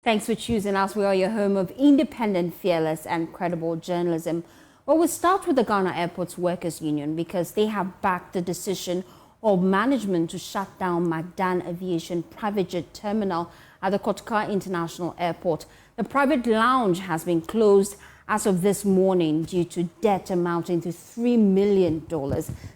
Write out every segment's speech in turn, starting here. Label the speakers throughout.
Speaker 1: Thanks for choosing us. We are your home of independent, fearless, and credible journalism. Well, we'll start with the Ghana Airports Workers Union because they have backed the decision of management to shut down McDan Aviation private jet terminal at the Kotoka International Airport. The private lounge has been closed as of this morning due to debt amounting to $3 million.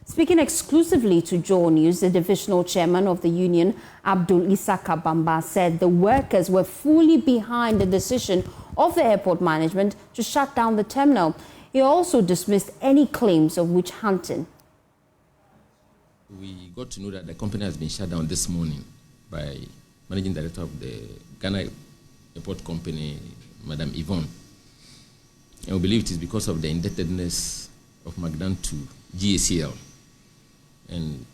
Speaker 1: Speaking exclusively to Joel News, the divisional chairman of the union, Abdul Isaka Bamba, said the workers were fully behind the decision of the airport management to shut down the terminal. He also dismissed any claims of witch hunting.
Speaker 2: We got to know that the company has been shut down this morning by managing director of the Ghana Airport Company, Madam Yvonne. And we believe it is because of the indebtedness of McDan to GACL. And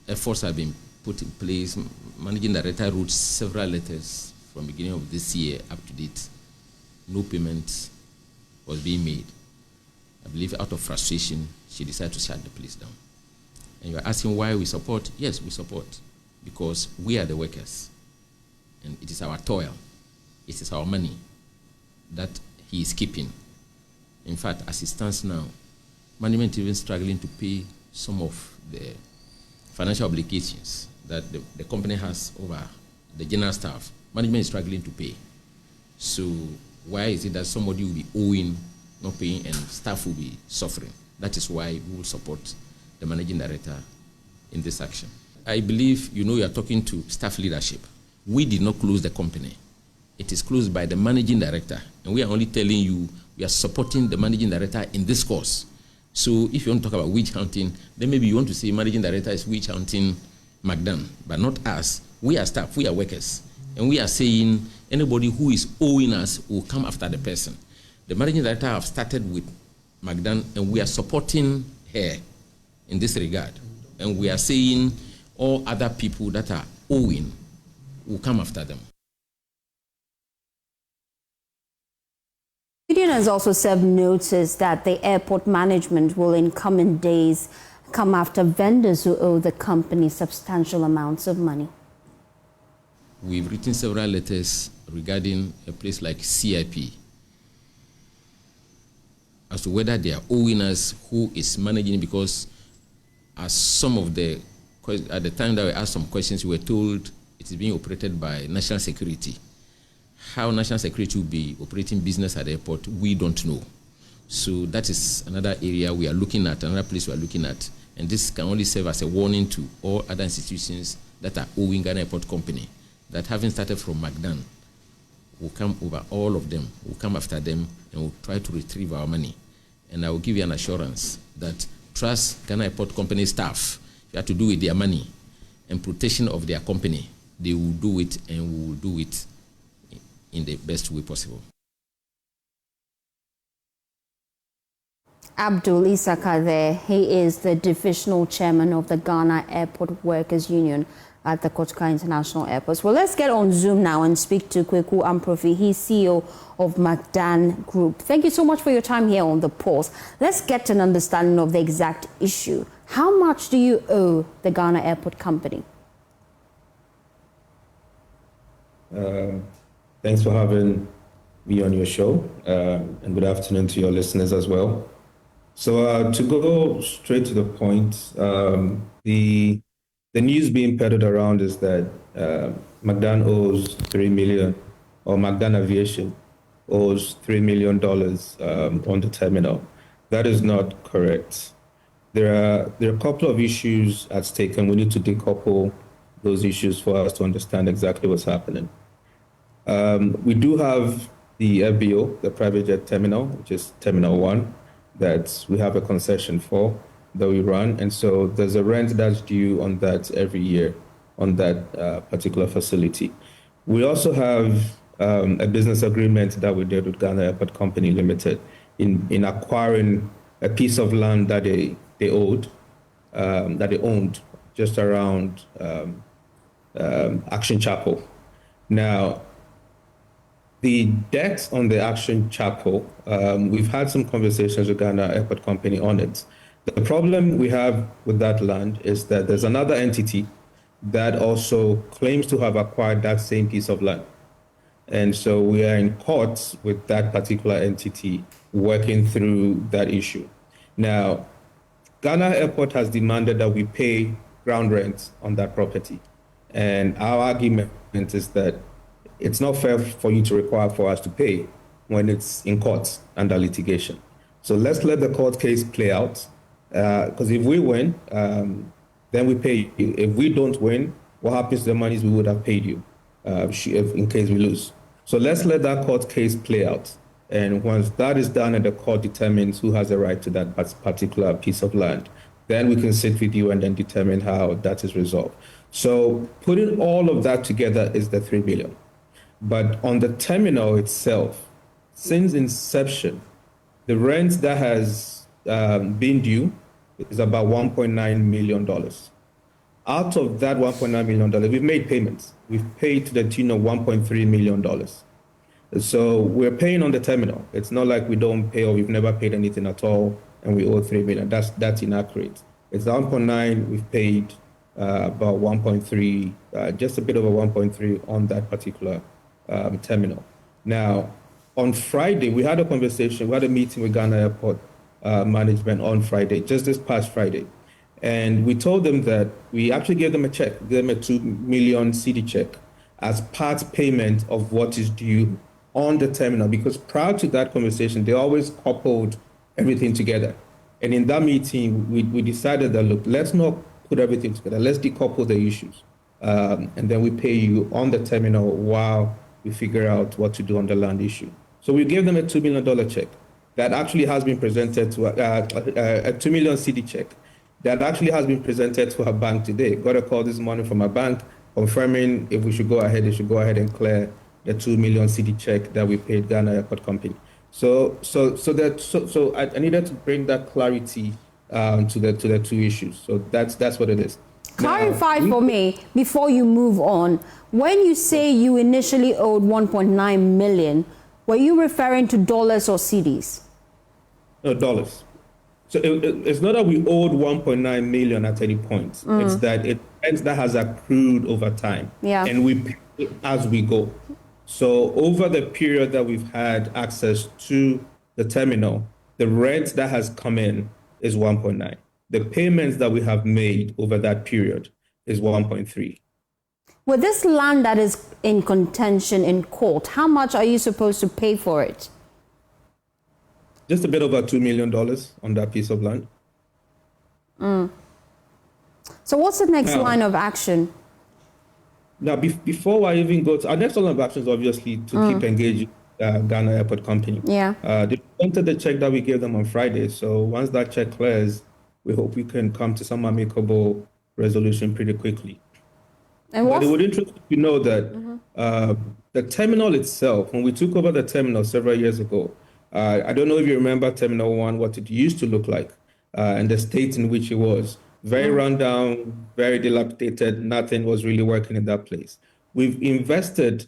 Speaker 2: efforts have been put in place. Managing director wrote several letters from the beginning of this year up to date. No payment was being made. I believe out of frustration, she decided to shut the place down. And you're asking why we support? Yes, we support. Because we are the workers. And it is our toil. It is our money that he is keeping. In fact, as it stands now, management is even struggling to pay some of the financial obligations that the company has over the general staff. Management is struggling to pay. So why is it that somebody will be owing, not paying, and staff will be suffering? That is why we will support the managing director in this action. I believe you are talking to staff leadership. We did not close the company. It is closed by the managing director. And we are only telling you we are supporting the managing director in this course. So if you want to talk about witch hunting, then maybe you want to say managing director is witch hunting McDan, but not us. We are staff, we are workers. And we are saying anybody who is owing us will come after the person. The managing director have started with McDan and we are supporting her in this regard. And we are saying all other people that are owing will come after them.
Speaker 1: The union has also served notice that the airport management will in coming days come after vendors who owe the company substantial amounts of money.
Speaker 2: We've written several letters regarding a place like CIP as to whether they are owing us, who is managing, because as some of the, at the time that we asked some questions, we were told it is being operated by national security. How national security will be operating business at the airport, we don't know. So that is another area we are looking at, another place we are looking at. And this can only serve as a warning to all other institutions that are owing Ghana Airport Company, that having started from McDan, will come over all of them, will come after them, and will try to retrieve our money. And I will give you an assurance that trust Ghana Airport Company staff. You have to do with their money and protection of their company. They will do it, and we will do it in the best way possible.
Speaker 1: Abdul Isaka there, he is the divisional chairman of the Ghana Airport Workers Union at the Kotoka International Airport. Well, let's get on Zoom now and speak to Kweku Amprofi. He's CEO of McDan Group. Thank you so much for your time here on The Pulse. Let's get an understanding of the exact issue. How much do you owe the Ghana Airport Company?
Speaker 3: Thanks for having me on your show, and good afternoon to your listeners as well. So to go straight to the point, the news being peddled around is that McDan owes $3 million, or McDan Aviation owes $3 million on the terminal. That is not correct. There are a couple of issues at stake, and we need to decouple those issues for us to understand exactly what's happening. We do have the FBO, the private jet terminal, which is Terminal 1, that we have a concession for, that we run. And so there's a rent that's due on that every year on that particular facility. We also have a business agreement that we did with Ghana Airport Company Limited in acquiring a piece of land that they owned just around Action Chapel. Now, the debt on the Action Chapel, we've had some conversations with Ghana Airport Company on it. The problem we have with that land is that there's another entity that also claims to have acquired that same piece of land. And so we are in court with that particular entity working through that issue. Now, Ghana Airport has demanded that we pay ground rent on that property. And our argument is that it's not fair for you to require for us to pay when it's in court under litigation. So let's let the court case play out. Because if we win, then we pay you. If we don't win, what happens to the monies we would have paid you in case we lose? So let's let that court case play out. And once that is done and the court determines who has a right to that particular piece of land, then we can sit with you and then determine how that is resolved. So putting all of that together is the 3 billion. But on the terminal itself, since inception, the rent that has been due is about $1.9 million. Out of that $1.9 million, we've made payments. We've paid to the tune of $1.3 million. So we're paying on the terminal. It's not like we don't pay or we've never paid anything at all and we owe $3 million. That's inaccurate. It's 1.9, we've paid about 1.3, just a bit over 1.3 on that particular terminal. Now, on Friday, we had a conversation, we had a meeting with Ghana Airport management on Friday, just this past Friday. And we told them that we actually gave them a check, gave them a 2 million CD check as part payment of what is due on the terminal, because prior to that conversation, they always coupled everything together. And in that meeting, we decided that, look, let's not put everything together. Let's decouple the issues. And then we pay you on the terminal while we figure out what to do on the land issue. So we gave them a $2 million check that actually has been presented to a 2 million CD check that actually has been presented to our bank today. Got a call this morning from our bank confirming if we should go ahead, they should go ahead and clear the 2 million CD check that we paid Ghana Airport Company. So I needed to bring that clarity to the two issues. So that's what it is.
Speaker 1: Clarify for me before you move on. When you say you initially owed 1.9 million, were you referring to dollars or CDs?
Speaker 3: No, dollars. So it's not that we owed 1.9 million at any point. It's that has accrued over time.
Speaker 1: Yeah.
Speaker 3: And we pay it as we go. So over the period that we've had access to the terminal, the rent that has come in is 1.9. The payments that we have made over that period is 1.3.
Speaker 1: With this land that is in contention in court, how much are you supposed to pay for it?
Speaker 3: Just a bit over $2 million on that piece of land.
Speaker 1: So what's the next line of action?
Speaker 3: Now, before I even go to our next line of action is obviously to keep engaging Ghana Airport Company.
Speaker 1: Yeah.
Speaker 3: They entered the check that we gave them on Friday. So once that check clears, we hope we can come to some amicable resolution pretty quickly. But it would interest you to know that the terminal itself, when we took over the terminal several years ago, I don't know if you remember Terminal 1, what it used to look like, and the state in which it was. Very rundown, very dilapidated, nothing was really working in that place. We've invested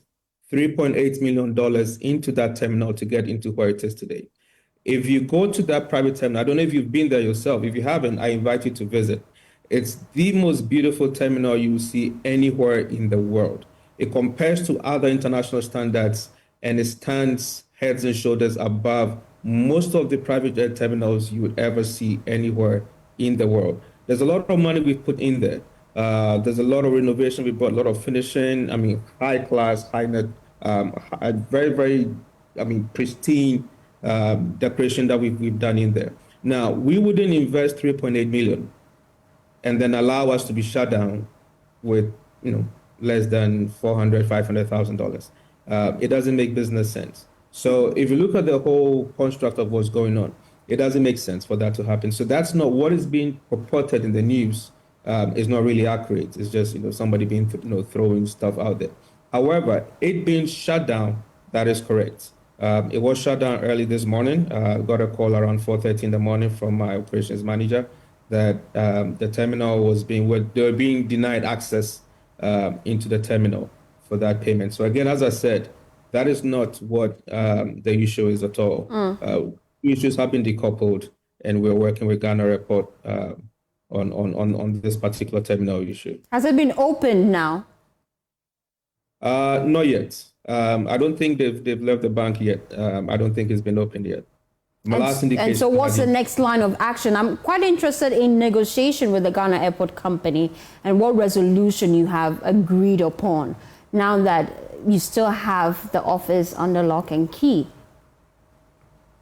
Speaker 3: $3.8 million into that terminal to get into where it is today. If you go to that private terminal, I don't know if you've been there yourself. If you haven't, I invite you to visit. It's the most beautiful terminal you will see anywhere in the world. It compares to other international standards and it stands heads and shoulders above most of the private jet terminals you would ever see anywhere in the world. There's a lot of money we've put in there. There's a lot of renovation. We brought a lot of finishing. I mean, high class, high net, very, very, pristine decoration that we've done in there. Now, we wouldn't invest 3.8 million and then allow us to be shut down with, less than $400,000-$500,000. It doesn't make business sense. So if you look at the whole construct of what's going on, it doesn't make sense for that to happen. So that's not what is being purported in the news. Is not really accurate. It's just somebody being throwing stuff out there. However, it being shut down, that is correct. It was shut down early this morning. Got a call around 4:30 in the morning from my operations manager that the terminal they were being denied access into the terminal for that payment. So again, as I said, that is not what the issue is at all. Issues have been decoupled, and we're working with Ghana Airport on this particular terminal issue.
Speaker 1: Has it been opened now?
Speaker 3: Not yet. I don't think they've left the bank yet. I don't think it's been opened yet. My last indication.
Speaker 1: And so what's the next line of action? I'm quite interested in negotiation with the Ghana Airport Company and what resolution you have agreed upon now that you still have the office under lock and key.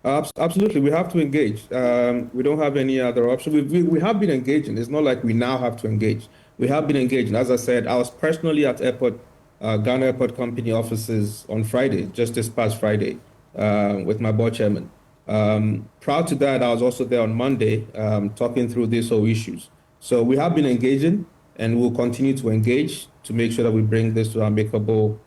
Speaker 3: Absolutely, we have to engage. We don't have any other option. We have been engaging. It's not like we now have to engage. We have been engaging. As I said, I was personally at Ghana Airport Company offices on Friday, just this past Friday, with my board chairman. Prior to that, I was also there on Monday, talking through these whole issues. So we have been engaging, and we'll continue to engage to make sure that we bring this to an amicable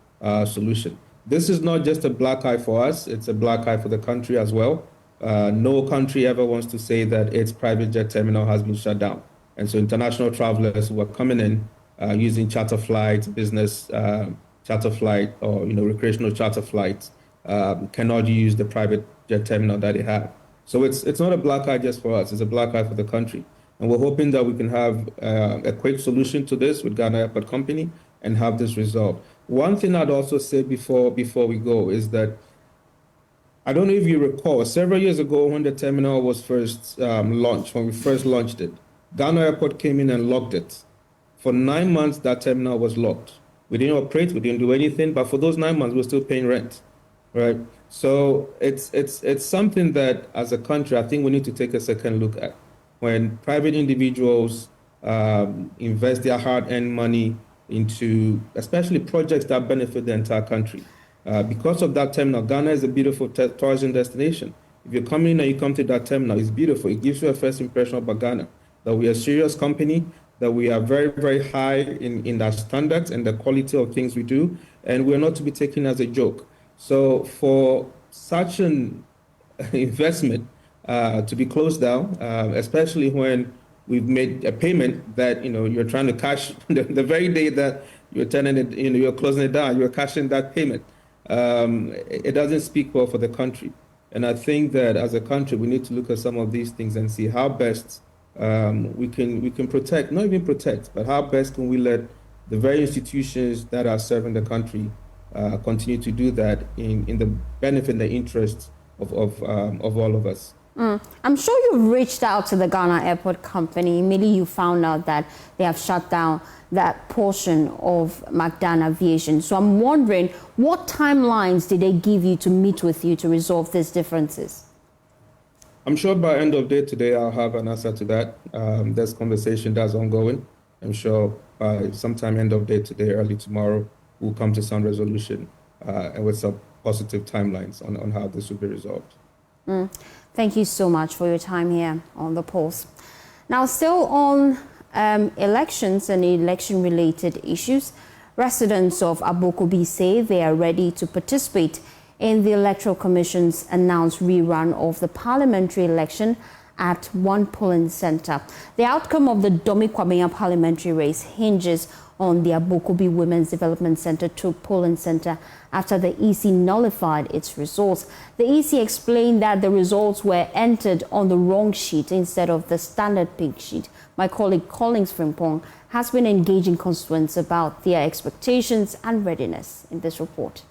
Speaker 3: solution. This is not just a black eye for us, it's a black eye for the country as well. No country ever wants to say that its private jet terminal has been shut down. And so international travelers who are coming in using charter flights, business charter flight, or recreational charter flights cannot use the private jet terminal that they have. So it's not a black eye just for us, it's a black eye for the country. And we're hoping that we can have a quick solution to this with Ghana Airport Company and have this resolved. One thing I'd also say before we go is that I don't know if you recall, several years ago when the terminal was first launched, when we first launched it, Ghana Airport came in and locked it. For 9 months, that terminal was locked. We didn't operate, we didn't do anything, but for those 9 months, we were still paying rent, right? So it's something that, as a country, I think we need to take a second look at. When private individuals invest their hard-earned money into especially projects that benefit the entire country. Because of that terminal, Ghana is a beautiful tourism destination. If you come in and you come to that terminal, it's beautiful. It gives you a first impression about Ghana, that we are a serious company, that we are very, very high in our standards and the quality of things we do, and we're not to be taken as a joke. So for such an investment to be closed down, especially when we've made a payment that you're trying to cash the very day that you're turning it, you're closing it down, you're cashing that payment. It doesn't speak well for the country. And I think that as a country, we need to look at some of these things and see how best we can protect, not even protect, but how best can we let the very institutions that are serving the country continue to do that in the benefit and the interest of all of us.
Speaker 1: I'm sure you've reached out to the Ghana Airport Company. Immediately you found out that they have shut down that portion of McDan Aviation. So I'm wondering, what timelines did they give you to meet with you to resolve these differences?
Speaker 3: I'm sure by end of day today, I'll have an answer to that. There's conversation that's ongoing. I'm sure by sometime end of day today, early tomorrow, we'll come to some resolution and with some positive timelines on how this will be resolved.
Speaker 1: Thank you so much for your time here on The Pulse. Now, still on elections and election-related issues, residents of Abokobi say they are ready to participate in the Electoral Commission's announced rerun of the parliamentary election at one polling center. The outcome of the Domi Kwabenya parliamentary race hinges on the Abokobi Women's Development Center 2 polling center after the EC nullified its results. The EC explained that the results were entered on the wrong sheet instead of the standard pink sheet. My colleague Collins Frimpong has been engaging constituents about their expectations and readiness in this report.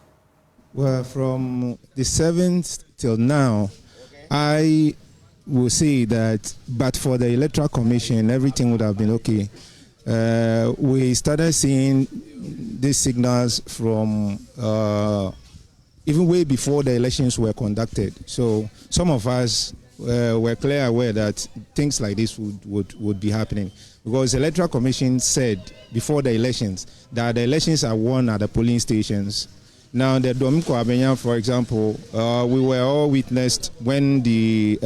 Speaker 4: Well, from the 7th till now, I will say that, but for the Electoral Commission, everything would have been okay. We started seeing these signals from even way before the elections were conducted. So some of us were clearly aware that things like this would be happening, because the Electoral Commission said before the elections that the elections are won at the polling stations. Now, the Domi Kwabenya, for example, we were all witnessed when the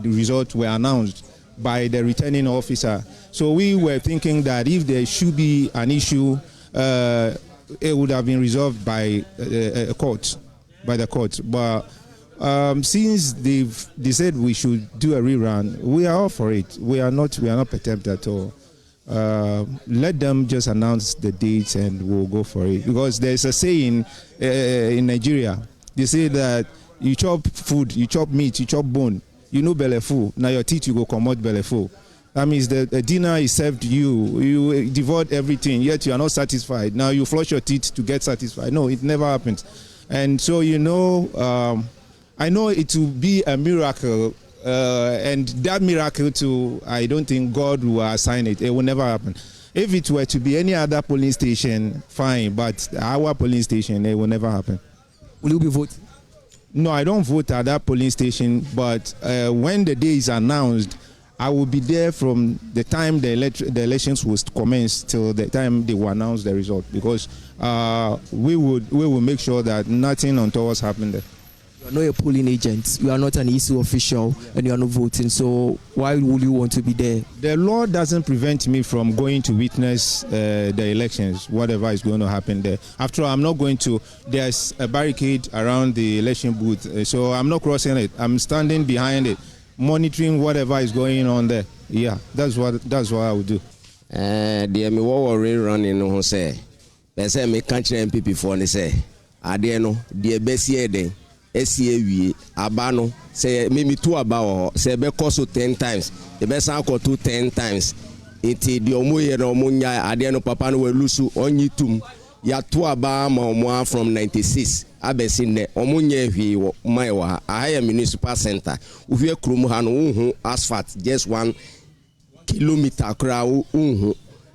Speaker 4: results were announced by the returning officer. So we were thinking that if there should be an issue, it would have been resolved by the court. But since they said we should do a rerun, we are all for it. We are not perturbed at all. Let them just announce the dates and we'll go for it. Because there's a saying in Nigeria, they say that you chop food, you chop meat, you chop bone, you know belly full. Now your teeth you go come out belly full. That means the dinner is served you devote everything, yet you are not satisfied. Now you flush your teeth to get satisfied. No, it never happens. And so, I know it will be a miracle, and that miracle too, I don't think God will assign it. It will never happen. If it were to be any other polling station, fine, but our polling station, it will never happen.
Speaker 5: Will you be voting?
Speaker 4: No, I don't vote at that polling station, but when the day is announced, I will be there from the time the elections will commence till the time they will announce the result, because we will make sure that nothing untoward happen there.
Speaker 5: You are not a polling agent. You are not an EC official, and you are not voting. So why would you want to be there?
Speaker 4: The law doesn't prevent me from going to witness the elections, whatever is going to happen there. After all, I'm not going to. There's a barricade around the election booth, so I'm not crossing it. I'm standing behind it, monitoring whatever is going on there. Yeah, that's what I would do.
Speaker 6: Dear me, what were running on say? They say me country MPP for they say. Adeno, dear Bessie day. SCAV abano say maybe 2 about say be cost 10 times the best uncle 10 times iti di omoye na omunya ade no papa no welusu onyi tum ya 2 aba ma from 96 abesi ne omunya hwi wo mai wa ahaya municipal center uhwe krum ha no unhu asphalt just 1 kilometer kra unhu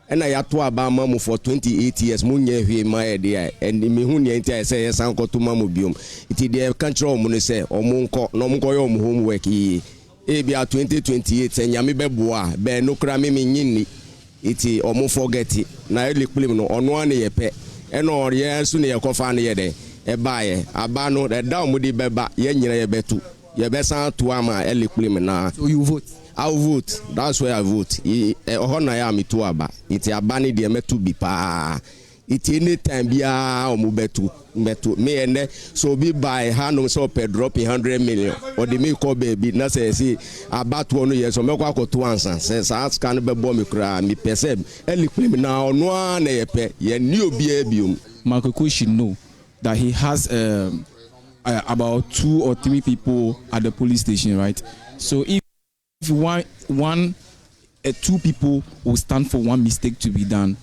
Speaker 6: ena ya 2 aba ma for 28 years munya hwi mai there and me hu ne ntia say yes anko to mamu biom iti dey control mu ne say omunko no munko yo mu homework yi ebia 2028 enyame beboa be no kra me nyini iti omu forget na ele kplim no ono ane yepe ena ore so ne yekofa ne yede e baaye aba no da omu di beba ye nyina ye betu ye besan to ama ele kplim na.
Speaker 5: So you vote?
Speaker 6: I'll vote. That's where I vote. Ohona ya mi to aba. Iti abani de metu bi pa. Iti anytime bia omu betu me ene so be buy hand so per drop 100 million or the me call baby na say about 1 year so me kwa ko to ansa say sa scan be bo me kra me pese eli claim na ono na ye pe ye ni obi abium.
Speaker 7: Makoko should know that he has about 2 or 3 people at the police station, right? So if 2 people will stand for one mistake to be done,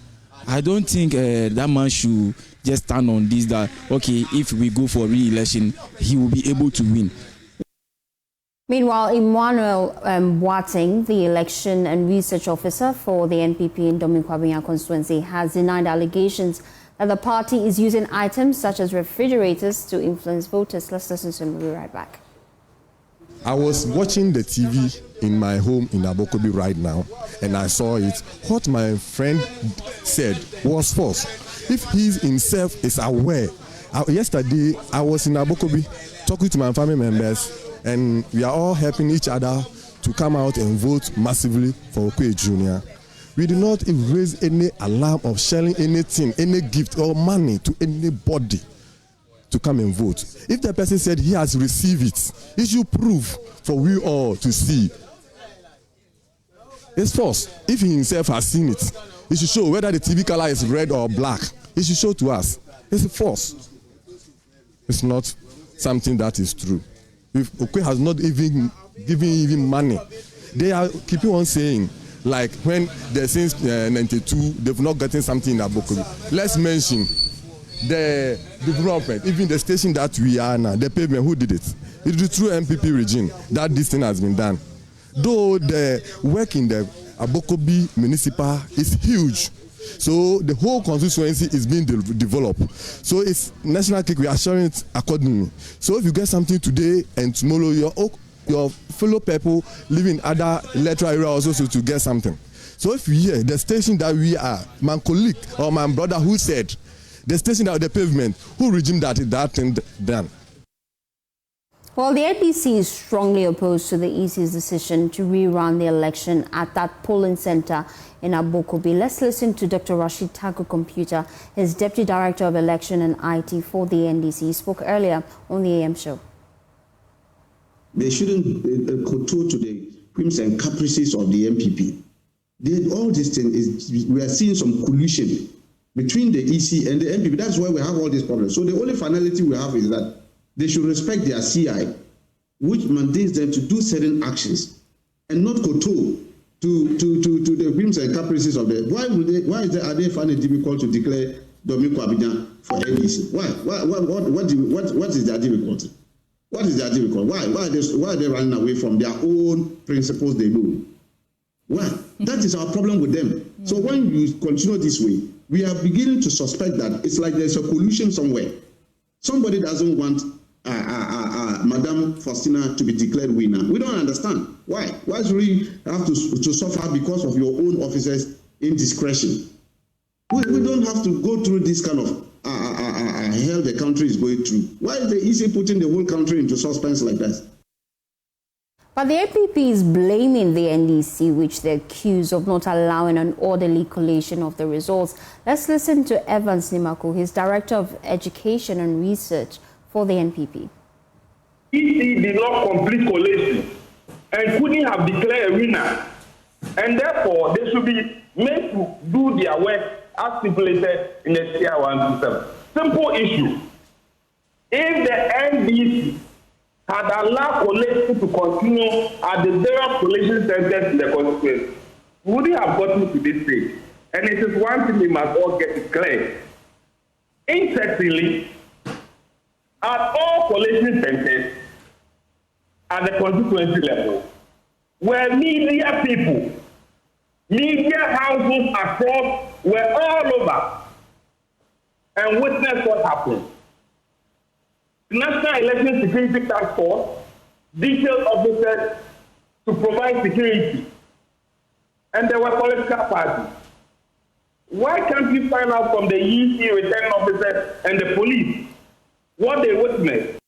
Speaker 7: I don't think that man should just stand on this, that okay, if we go for re-election he will be able to win.
Speaker 1: Meanwhile, Emmanuel Boateng, the election and research officer for the NPP in Dominkwabinya constituency, has denied allegations that the party is using items such as refrigerators to influence voters. Let's listen to him. We'll be right back.
Speaker 8: I was watching the TV in my home in Abokobi right now, and I saw it. What my friend said was false. If he himself is aware, yesterday I was in Abokobi talking to my family members, and we are all helping each other to come out and vote massively for Okwe Jr. We do not raise any alarm of sharing anything, any gift or money to anybody to come and vote. If the person said he has received it, he should prove for we all to see. It's false. If he himself has seen it, he should show whether the TV color is red or black. He should show to us. It's false. It's not something that is true. If Okwe has not even given money, they are keeping on saying, like when they since 92, they've not gotten something in Abokobi. Let's mention the development, even the station that we are now, the pavement, who did it? It's the true MPP regime that this thing has been done. Though the work in the Abokobi municipal is huge, so the whole constituency is being developed. So it's national cake, we are sharing it accordingly. So if you get something today and tomorrow, your fellow people living in other electoral areas also to get something. So if you hear the station that we are, my colleague or my brother who said, the station that the pavement, who regimed that thing done?
Speaker 1: Well, the APC is strongly opposed to the EC's decision to rerun the election at that polling center in Abokobi. Let's listen to Dr. Rashid Taku Computer, his Deputy Director of Election and IT for the NDC. He spoke earlier on the AM show.
Speaker 9: They shouldn't kowtow to the whims and caprices of the MPP. All this thing is, we are seeing some collusion between the EC and the MPP. That's why we have all these problems. So the only finality we have is that they should respect their CI, which mandates them to do certain actions and not kowtow to the whims and caprices of the. Are they finding it difficult to declare Dominic Abidjan for NDC? Why? What is their difficulty? What is their difficulty? Why are they running away from their own principles they know? Why? That is our problem with them. So when you continue this way, we are beginning to suspect that it's like there's a collusion somewhere. Somebody doesn't want Madame Faustina to be declared winner. We don't understand. Why? Why should we have to suffer because of your own officers' indiscretion? We don't have to go through this kind of hell the country is going through. Why is the EC putting the whole country into suspense like that?
Speaker 1: But the NPP is blaming the NDC, which they accuse of not allowing an orderly collation of the results. Let's listen to Evans Nimaku, his Director of Education and Research for the NPP.
Speaker 10: EC did not complete collation and couldn't have declared a winner. And therefore, they should be made to do their work as stipulated in the CR 127. Simple issue. If the NDC had allowed collation to continue at the various collation centers in the constituency, we wouldn't have gotten to this stage. And it is one thing we must all get it clear. Interestingly, at all collation centers at the constituency level were media people. Media houses across were all over and witnessed what happened. The National Election Security Task Force detailed officers to provide security, and there were political parties. Why can't you find out from the EC returning officers and the police what they witnessed?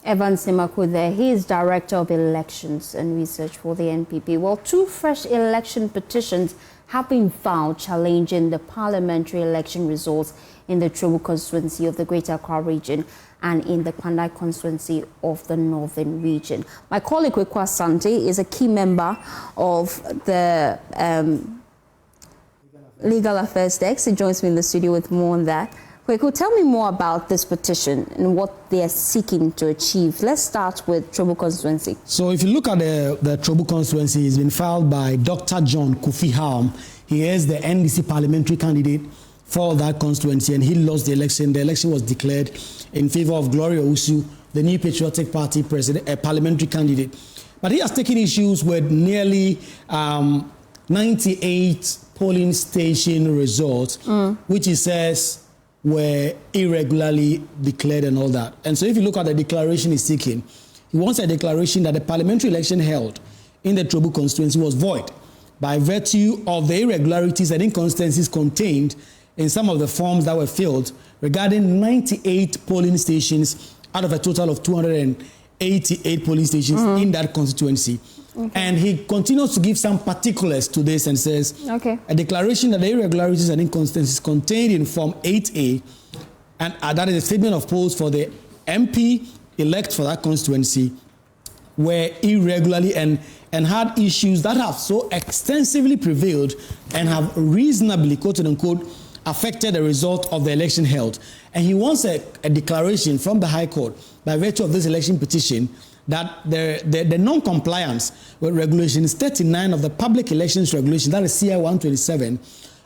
Speaker 1: Evans Nimaku there, he is Director of Elections and Research for the NPP. Well, 2 fresh election petitions have been filed challenging the parliamentary election results in the Chobu constituency of the Greater Accra region and in the Pandai constituency of the Northern region. My colleague Kwekwa Asante is a key member of the Legal Affairs Desk. He joins me in the studio with more on that. Kweku, tell me more about this petition and what they are seeking to achieve. Let's start with Chobu constituency.
Speaker 11: So if you look at the Chobu constituency, it's been filed by Dr. John Kofi Harm. He is the NDC parliamentary candidate for that constituency, and he lost the election. The election was declared in favor of Gloria Usu, the New Patriotic Party parliamentary candidate. But he has taken issues with nearly 98 polling station results, which he says were irregularly declared and all that. And so if you look at the declaration he's seeking, he wants a declaration that the parliamentary election held in the Chobu constituency was void by virtue of the irregularities and inconsistencies contained in some of the forms that were filled regarding 98 polling stations out of a total of 288 polling stations in that constituency. Okay. And he continues to give some particulars to this and says, a declaration that the irregularities and inconsistencies contained in Form 8A, and that is a statement of polls for the MP elect for that constituency, were irregularly and had issues that have so extensively prevailed and have reasonably, quote unquote, affected the result of the election held. And he wants a declaration from the High Court by virtue of this election petition that the non-compliance with regulations 39 of the Public Elections Regulation, that is CI 127,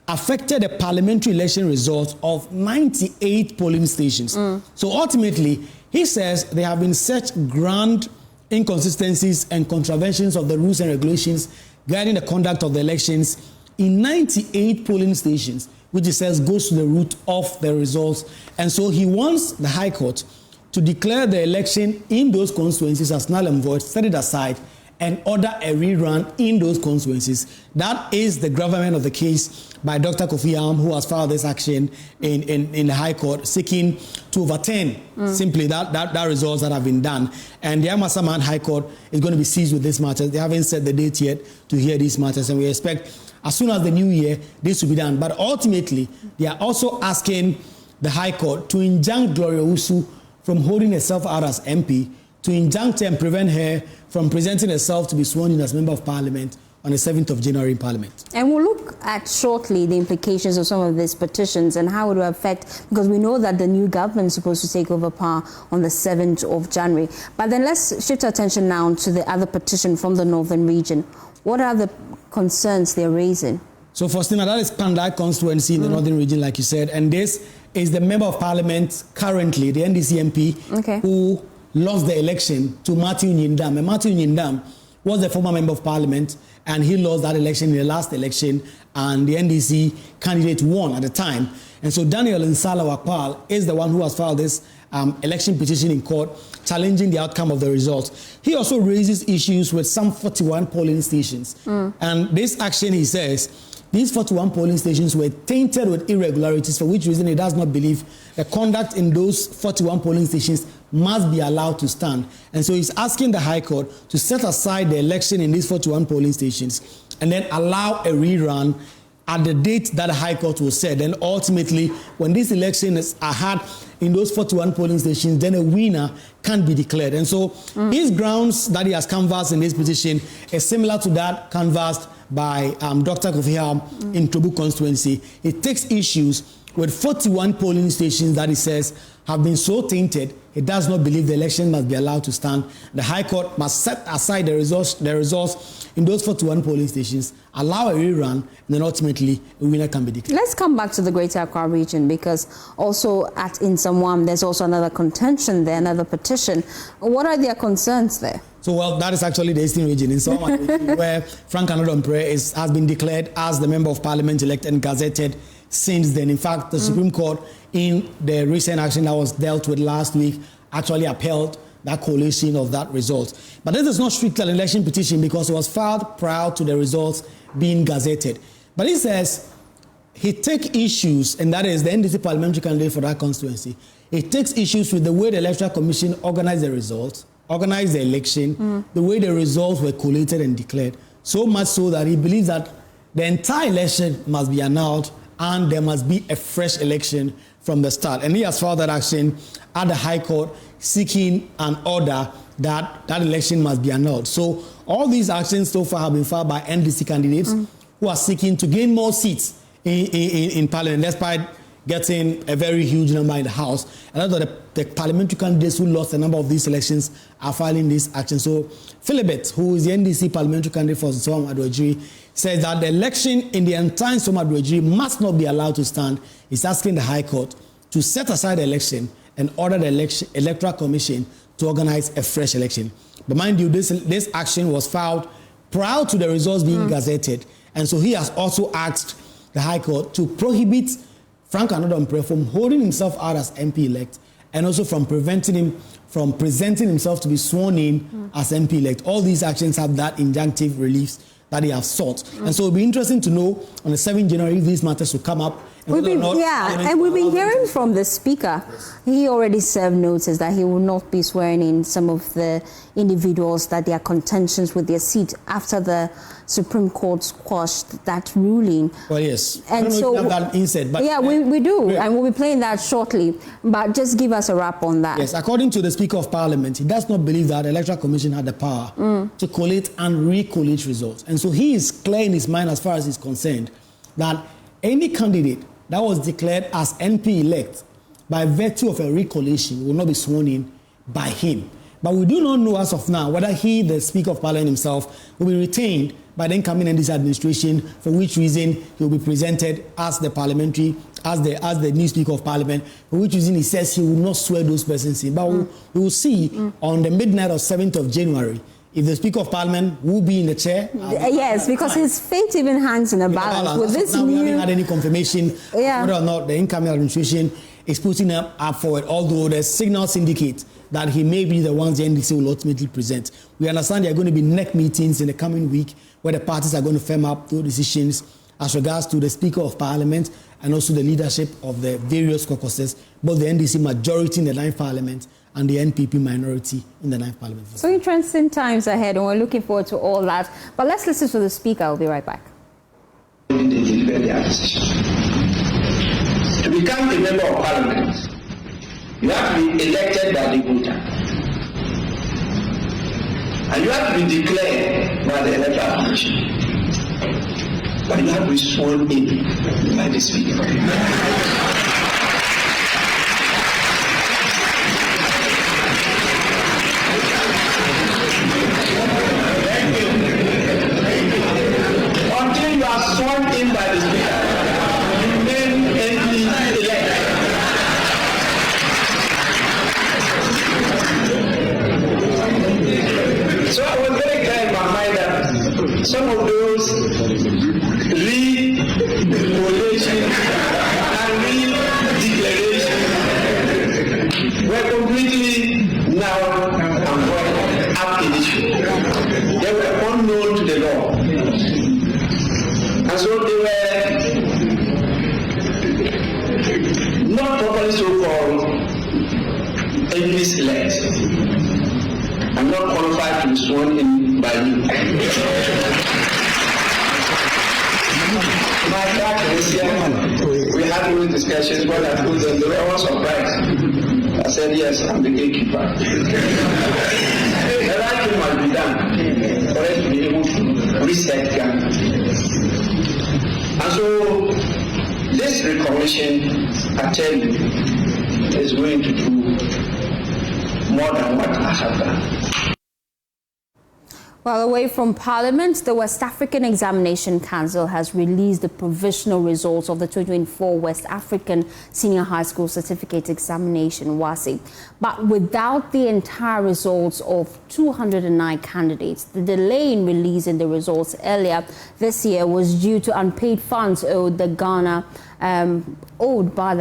Speaker 11: affected the parliamentary election results of 98 polling stations. So ultimately, he says there have been such grand inconsistencies and contraventions of the rules and regulations guiding the conduct of the elections in 98 polling stations, which he says goes to the root of the results. And so he wants the High Court to declare the election in those constituencies as null and void, set it aside, and order a rerun in those constituencies. That is the gravamen of the case by Dr. Kofi Harm, who has filed this action in the High Court, seeking to overturn simply that results that have been done. And the Amasaman High Court is going to be seized with this matter. They haven't set the date yet to hear these matters, and we expect as soon as the new year, this will be done. But ultimately, they are also asking the High Court to injunct Gloria Usu from holding herself out as MP, to injunct her and prevent her from presenting herself to be sworn in as Member of Parliament on the 7th of January in Parliament. And
Speaker 1: we'll look at shortly the implications of some of these petitions and how it will affect, because we know that the new government is supposed to take over power on the 7th of January. But then let's shift our attention now to the other petition from the Northern region. What are the concerns they're raising?
Speaker 11: So, Faustina, that is Pandai constituency in the northern region, like you said, and this is the member of parliament currently, the NDC MP, who lost the election to Matthew Nyindam. And Matthew Nyindam was the former member of parliament, and he lost that election in the last election, and the NDC candidate won at the time. And so Daniel Nsala Wakpal is the one who has filed this election petition in court, challenging the outcome of the results. He also raises issues with some 41 polling stations. And this action, he says, these 41 polling stations were tainted with irregularities, for which reason he does not believe the conduct in those 41 polling stations must be allowed to stand. And so he's asking the High Court to set aside the election in these 41 polling stations and then allow a rerun at the date that the High Court will set. And ultimately, when these elections are had in those 41 polling stations, then a winner can be declared. And so his grounds that he has canvassed in this petition is similar to that canvassed by Dr. Kofi Ham in Tobu constituency. It takes issues with 41 polling stations that he says have been so tainted, he does not believe the election must be allowed to stand. The High Court must set aside the results in those 41 polling stations, allow a rerun, and then ultimately a winner can be declared.
Speaker 1: Let's come back to the Greater Accra region, because also at Insamwam, there's also another contention there, another petition. What are their concerns there?
Speaker 11: So, well, that is actually the Eastern region, in Insamwam, where Frank Anodompre has been declared as the member of parliament elect and gazetted since then. In fact, the Supreme Court, in the recent action that was dealt with last week, actually upheld that collation of that result. But this is not strictly an election petition because it was filed prior to the results being gazetted. But he says he takes issues, and that is the NDC parliamentary candidate for that constituency. He takes issues with the way the Electoral Commission organized the results, organized the election, the way the results were collated and declared. So much so that he believes that the entire election must be annulled and there must be a fresh election from the start. And he has filed that action at the High Court, seeking an order that that election must be annulled. So all these actions so far have been filed by NDC candidates who are seeking to gain more seats in Parliament, despite getting a very huge number in the House. And a lot of the parliamentary candidates who lost a number of these elections are filing this action. So Philibert, who is the NDC parliamentary candidate for Nsawam Adwajiri, says that the election in the entire Nsawam Adwajiri must not be allowed to stand. He's asking the High Court to set aside the election and order the Electoral Commission to organize a fresh election. But mind you, this action was filed prior to the results being gazetted. And so he has also asked the High Court to prohibit Frank Anodompre from holding himself out as MP-elect and also from preventing him from presenting himself to be sworn in as MP-elect. All these actions have that injunctive reliefs that they have sought. And so it'll be interesting to know on the 7th January if these matters will come up.
Speaker 1: We've been hearing from the Speaker. He already served notice that he will not be swearing in some of the individuals that there are contentions with their seat after the Supreme Court squashed that ruling.
Speaker 11: Well, yes.
Speaker 1: And so,
Speaker 11: have that inset, but
Speaker 1: yeah, we do, and we'll be playing that shortly. But just give us a wrap on that.
Speaker 11: Yes, according to the Speaker of Parliament, he does not believe that the Electoral Commission had the power to collate and recollate results. And so he is clear in his mind as far as he's concerned that any candidate that was declared as MP-elect by virtue of a recollation will not be sworn in by him. But we do not know as of now whether he, the Speaker of Parliament himself, will be retained by the incoming NDC administration, for which reason he will be presented as the new Speaker of Parliament, for which reason he says he will not swear those persons in. But we will see on the midnight of 7th of January if the Speaker of Parliament will be in the chair.
Speaker 1: Yes, because his fate even hangs in a balance. With this
Speaker 11: we haven't had any confirmation whether or not the incoming administration is putting him up forward, although the signals indicate that he may be the ones the NDC will ultimately present. We understand there are going to be NEC meetings in the coming week where the parties are going to firm up those decisions as regards to the Speaker of Parliament and also the leadership of the various caucuses, both the NDC majority in the 9th Parliament and the NPP minority in the 9th Parliament.
Speaker 1: So interesting times ahead, and we're looking forward to all that. But let's listen to the Speaker. I'll be right back.
Speaker 12: To become a member of Parliament, you have to be elected by the voter. And you have to be declared by the Electoral Commission. But you have to be sworn in by the Speaker. Thank you. were completely now and void ab initio. They were unknown to the law. And so they were not properly so-called English elect. I'm not qualified to be sworn in by you. My back this year, we had many discussions, but I told them they were all surprised. I said, yes, I'm the gatekeeper. The right thing must be done for us to be able to reset Ghana. And so, this recognition, I tell you, is going to do more than what I have done.
Speaker 1: Well, away from Parliament, the West African Examination Council has released the provisional results of the 2024 West African Senior High School Certificate Examination, WASSCE. But without the entire results of 209 candidates, the delay in releasing the results earlier this year was due to unpaid funds owed by the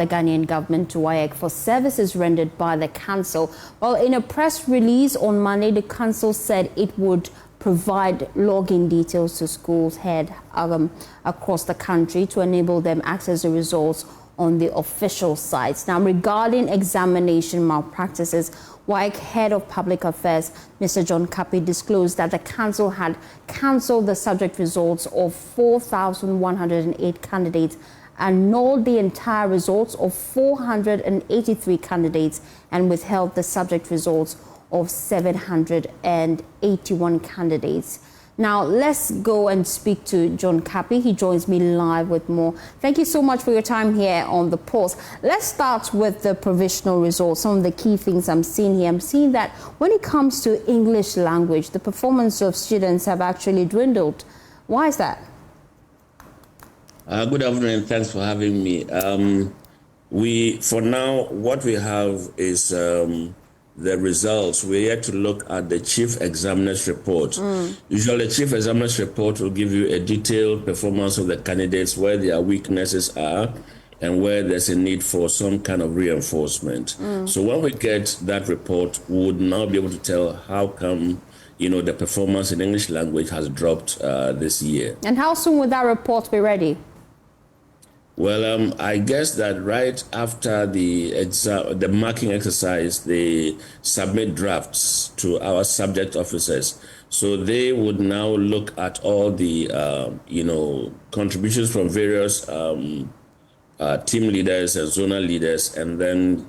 Speaker 1: Ghanaian government to WAEC for services rendered by the council. Well, in a press release on Monday, the council said it would provide login details to schools head across the country to enable them access the results on the official sites. Now, regarding examination malpractices, WAEC Head of Public Affairs, Mr. John Kapi, disclosed that the council had cancelled the subject results of 4,108 candidates, annulled the entire results of 483 candidates, and withheld the subject results of 781 candidates. Now, let's go and speak to John Kapi. He joins me live with more. Thank you so much for your time here on The Pulse. Let's start with the provisional results. Some of the key things I'm seeing here. I'm seeing that when it comes to English language, the performance of students have actually dwindled. Why is that?
Speaker 13: Good afternoon, and thanks for having me. For now, what we have is the results. We're yet to look at the chief examiner's report. Usually, the chief examiner's report will give you a detailed performance of the candidates, where their weaknesses are, and where there's a need for some kind of reinforcement. So when we get that report, we would now be able to tell how come the performance in English language has dropped this year.
Speaker 1: And how soon would that report be ready?
Speaker 13: Well, I guess that right after the marking exercise, they submit drafts to our subject officers. So they would now look at all the, contributions from various team leaders and zonal leaders, and then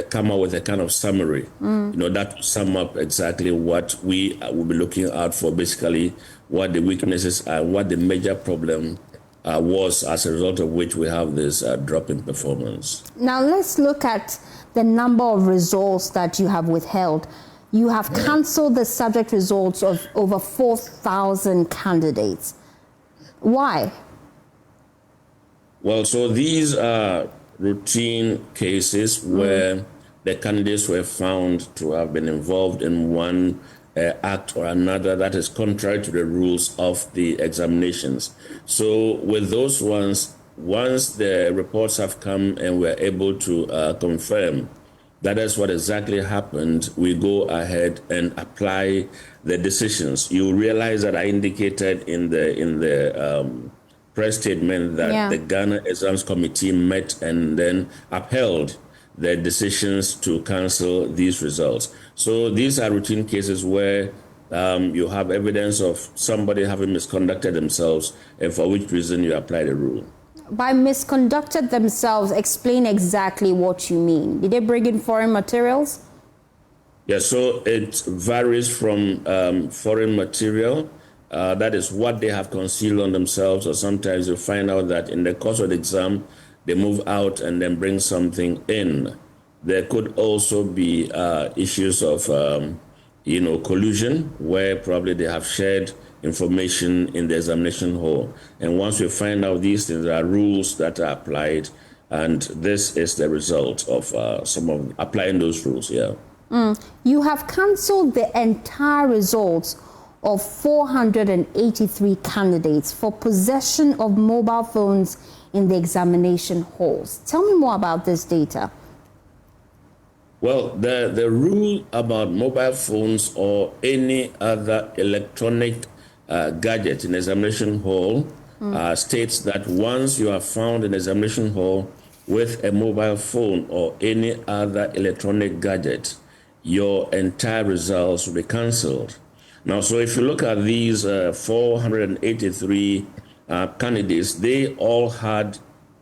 Speaker 13: come up with a kind of summary, that will sum up exactly what we will be looking out for, basically what the weaknesses are, what the major problem was, as a result of which we have this drop in performance.
Speaker 1: Now let's look at the number of results that you have withheld. You have cancelled the subject results of over 4,000 candidates. Why?
Speaker 13: Well, so these are routine cases where the candidates were found to have been involved in one act or another that is contrary to the rules of the examinations. So with those ones, once the reports have come and we're able to confirm that is what exactly happened, we go ahead and apply the decisions. You realize that I indicated in the press statement that the Ghana Exams Committee met and then upheld the decisions to cancel these results. So these are routine cases where you have evidence of somebody having misconducted themselves, and for which reason you apply the rule.
Speaker 1: By misconducted themselves, explain exactly what you mean. Did they bring in foreign materials?
Speaker 13: Yeah, so it varies from foreign material. That is what they have concealed on themselves, or sometimes you find out that in the course of the exam, they move out and then bring something in. There could also be issues of, collusion, where probably they have shared information in the examination hall. And once we find out these things, there are rules that are applied, and this is the result of some of applying those rules,
Speaker 1: You have cancelled the entire results of 483 candidates for possession of mobile phones, in the examination halls. Tell me more about this data.
Speaker 13: Well, the rule about mobile phones or any other electronic gadget in examination hall states that once you are found in examination hall with a mobile phone or any other electronic gadget, your entire results will be cancelled. Now, so if you look at these 483 candidates, they all had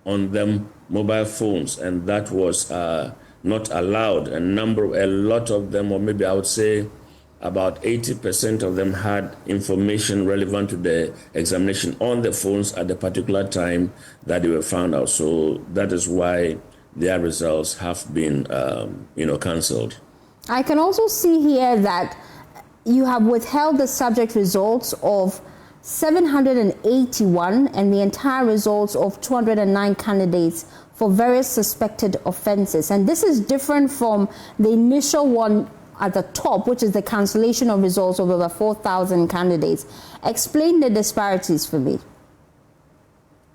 Speaker 13: on them mobile phones, and that was not allowed. A lot of them, or maybe I would say about 80% of them, had information relevant to the examination on the phones at the particular time that they were found out. So that is why their results have been, cancelled.
Speaker 1: I can also see here that you have withheld the subject results of 781 and the entire results of 209 candidates for various suspected offences. And this is different from the initial one at the top, which is the cancellation of results of over 4,000 candidates. Explain the disparities for me.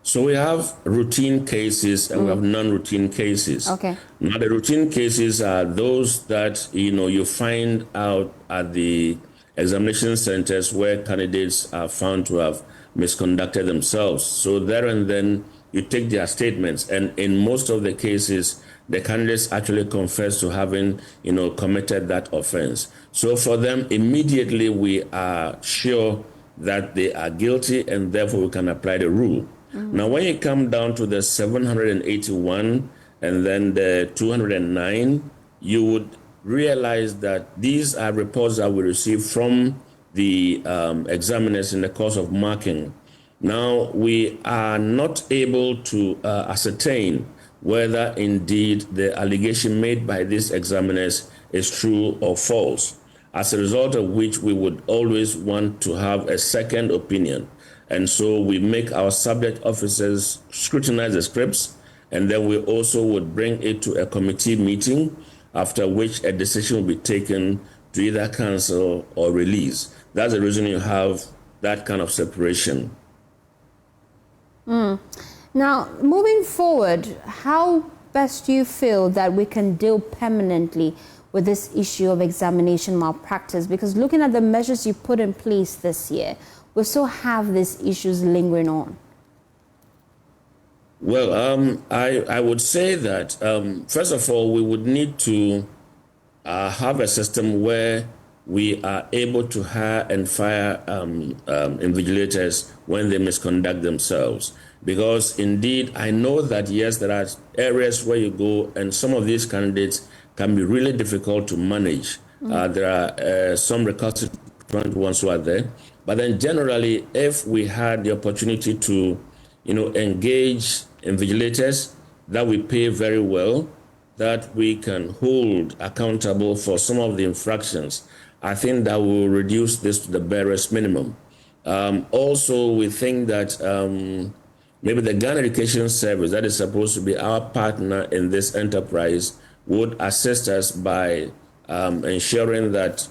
Speaker 13: So we have routine cases and we have non-routine cases.
Speaker 1: Okay.
Speaker 13: Now the routine cases are those that you find out at the examination centers where candidates are found to have misconducted themselves. So there and then you take their statements, and in most of the cases, the candidates actually confess to having committed that offense. So for them, immediately we are sure that they are guilty, and therefore we can apply the rule. Now, when you come down to the 781 and then the 209, you would realize that these are reports that we receive from the examiners in the course of marking. Now, we are not able to ascertain whether indeed the allegation made by these examiners is true or false, as a result of which we would always want to have a second opinion. And so we make our subject officers scrutinize the scripts, and then we also would bring it to a committee meeting, after which a decision will be taken to either cancel or release. That's the reason you have that kind of separation.
Speaker 1: Now, moving forward, how best do you feel that we can deal permanently with this issue of examination malpractice? Because looking at the measures you put in place this year, we still have these issues lingering on.
Speaker 13: Well, I would say that, first of all, we would need to have a system where we are able to hire and fire invigilators when they misconduct themselves. Because indeed, I know that, yes, there are areas where you go and some of these candidates can be really difficult to manage. There are some recalcitrant ones who are there. But then generally, if we had the opportunity to, engage invigilators that we pay very well, that we can hold accountable for some of the infractions, I think that will reduce this to the barest minimum. Also, we think that maybe the Ghana Education Service, that is supposed to be our partner in this enterprise, would assist us by ensuring that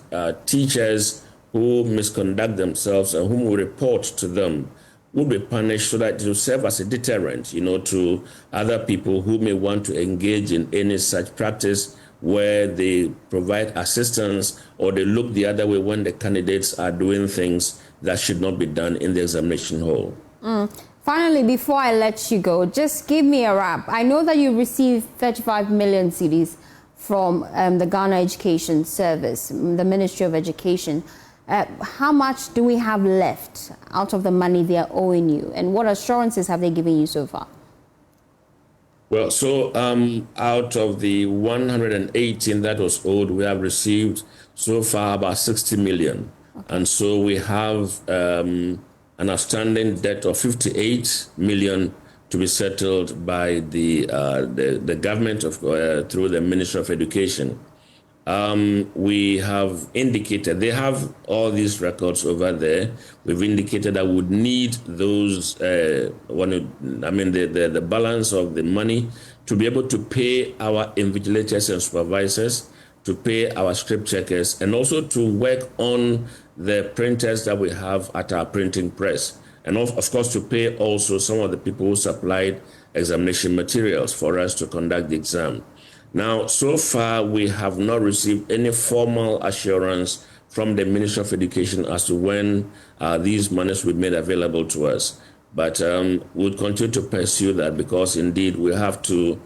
Speaker 13: teachers who misconduct themselves and whom we report to them would be punished, so that it will serve as a deterrent, to other people who may want to engage in any such practice where they provide assistance or they look the other way when the candidates are doing things that should not be done in the examination hall.
Speaker 1: Finally, before I let you go, just give me a wrap. I know that you received 35 million cedis from the Ghana Education Service, the Ministry of Education. How much do we have left out of the money they are owing you? And what assurances have they given you so far?
Speaker 13: Well, so out of the 118 that was owed, we have received so far about 60 million. Okay. And so we have an outstanding debt of 58 million to be settled by the government through the Ministry of Education. We have indicated, they have all these records over there. We've indicated that we would need those, the balance of the money to be able to pay our invigilators and supervisors, to pay our script checkers, and also to work on the printers that we have at our printing press. And of course, to pay also some of the people who supplied examination materials for us to conduct the exam. Now, so far, we have not received any formal assurance from the Ministry of Education as to when these monies will be made available to us. But we'll continue to pursue that, because indeed we have to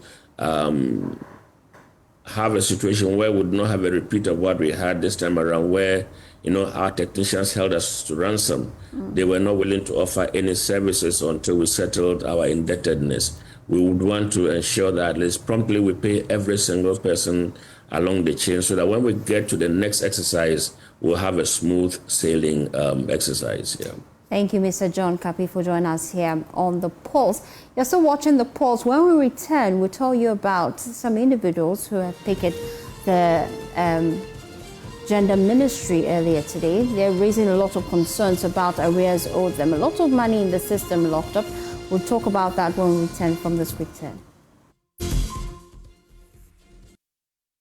Speaker 13: have a situation where we would not have a repeat of what we had this time around, where our technicians held us to ransom. They were not willing to offer any services until we settled our indebtedness. We would want to ensure that at least promptly we pay every single person along the chain, so that when we get to the next exercise, we'll have a smooth sailing exercise. Yeah.
Speaker 1: Thank you, Mr. John Kapi, for joining us here on The Pulse. You're still watching The Pulse. When we return, we'll tell you about some individuals who have picked the gender ministry earlier today. They're raising a lot of concerns about arrears owed them. A lot of money in the system locked up. We'll talk about that when we return from this quick turn.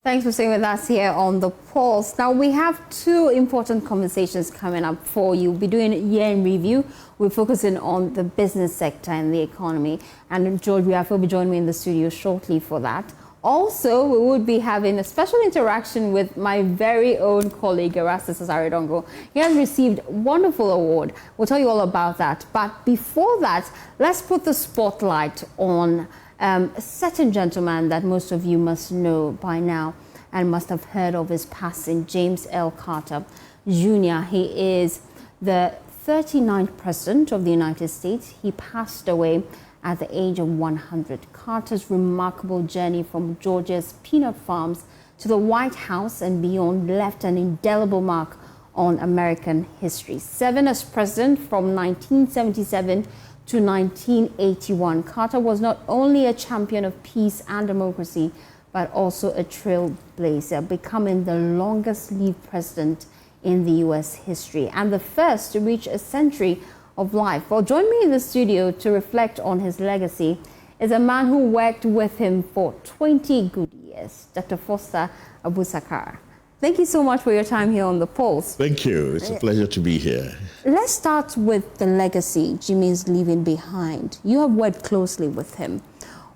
Speaker 1: Thanks for staying with us here on The Pulse. Now, we have two important conversations coming up for you. We'll be doing a year in review. We're focusing on the business sector and the economy. And George Riafo will be joining me in the studio shortly for that. Also, we would be having a special interaction with my very own colleague, Erastus Asaredongo. He has received a wonderful award. We'll tell you all about that. But before that, let's put the spotlight on a certain gentleman that most of you must know by now and must have heard of his passing, James L. Carter Jr. He is the 39th President of the United States. He passed away at the age of 100. Carter's remarkable journey from Georgia's peanut farms to the White House and beyond left an indelible mark on American history. Serving as president from 1977 to 1981, Carter was not only a champion of peace and democracy, but also a trailblazer, becoming the longest-lived president in the U.S. history and the first to reach a century of life. Well, join me in the studio to reflect on his legacy is a man who worked with him for 20 good years, Dr. Foster Abusakar. Thank you so much for your time here on The Pulse.
Speaker 14: Thank you. It's a pleasure to be here.
Speaker 1: Let's start with the legacy Jimmy's leaving behind. You have worked closely with him.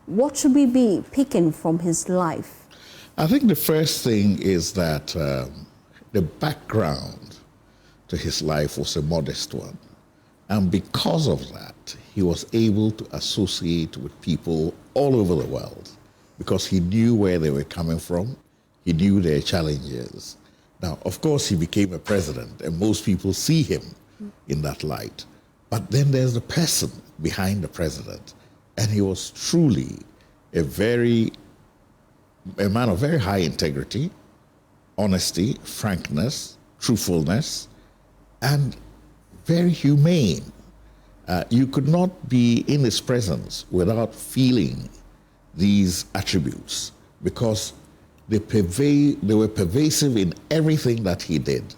Speaker 1: What should we be picking from his life?
Speaker 14: I think the first thing is that the background to his life was a modest one. And because of that, he was able to associate with people all over the world because he knew where they were coming from. He knew their challenges. Now, of course, he became a president, and most people see him in that light. But then there's the person behind the president. And he was truly a man of very high integrity, honesty, frankness, truthfulness, and very humane. You could not be in his presence without feeling these attributes because they were pervasive in everything that he did.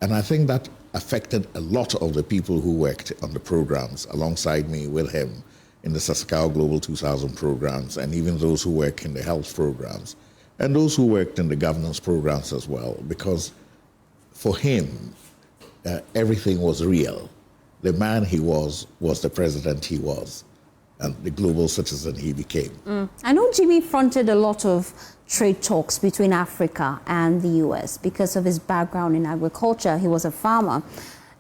Speaker 14: And I think that affected a lot of the people who worked on the programs alongside me with him in the Sasakawa Global 2000 programs, and even those who work in the health programs, and those who worked in the governance programs as well, because for him, everything was real. The man he was the president he was, and the global citizen he became.
Speaker 1: I know Jimmy fronted a lot of trade talks between Africa and the U.S. because of his background in agriculture. He was a farmer.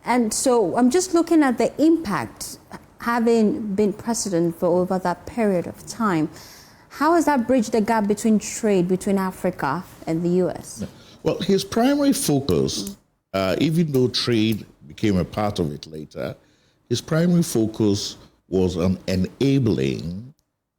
Speaker 1: And so I'm just looking at the impact, having been president for over that period of time. How has that bridged the gap between trade between Africa and the U.S.?
Speaker 14: Well, his primary focus, even though trade became a part of it later, his primary focus was on enabling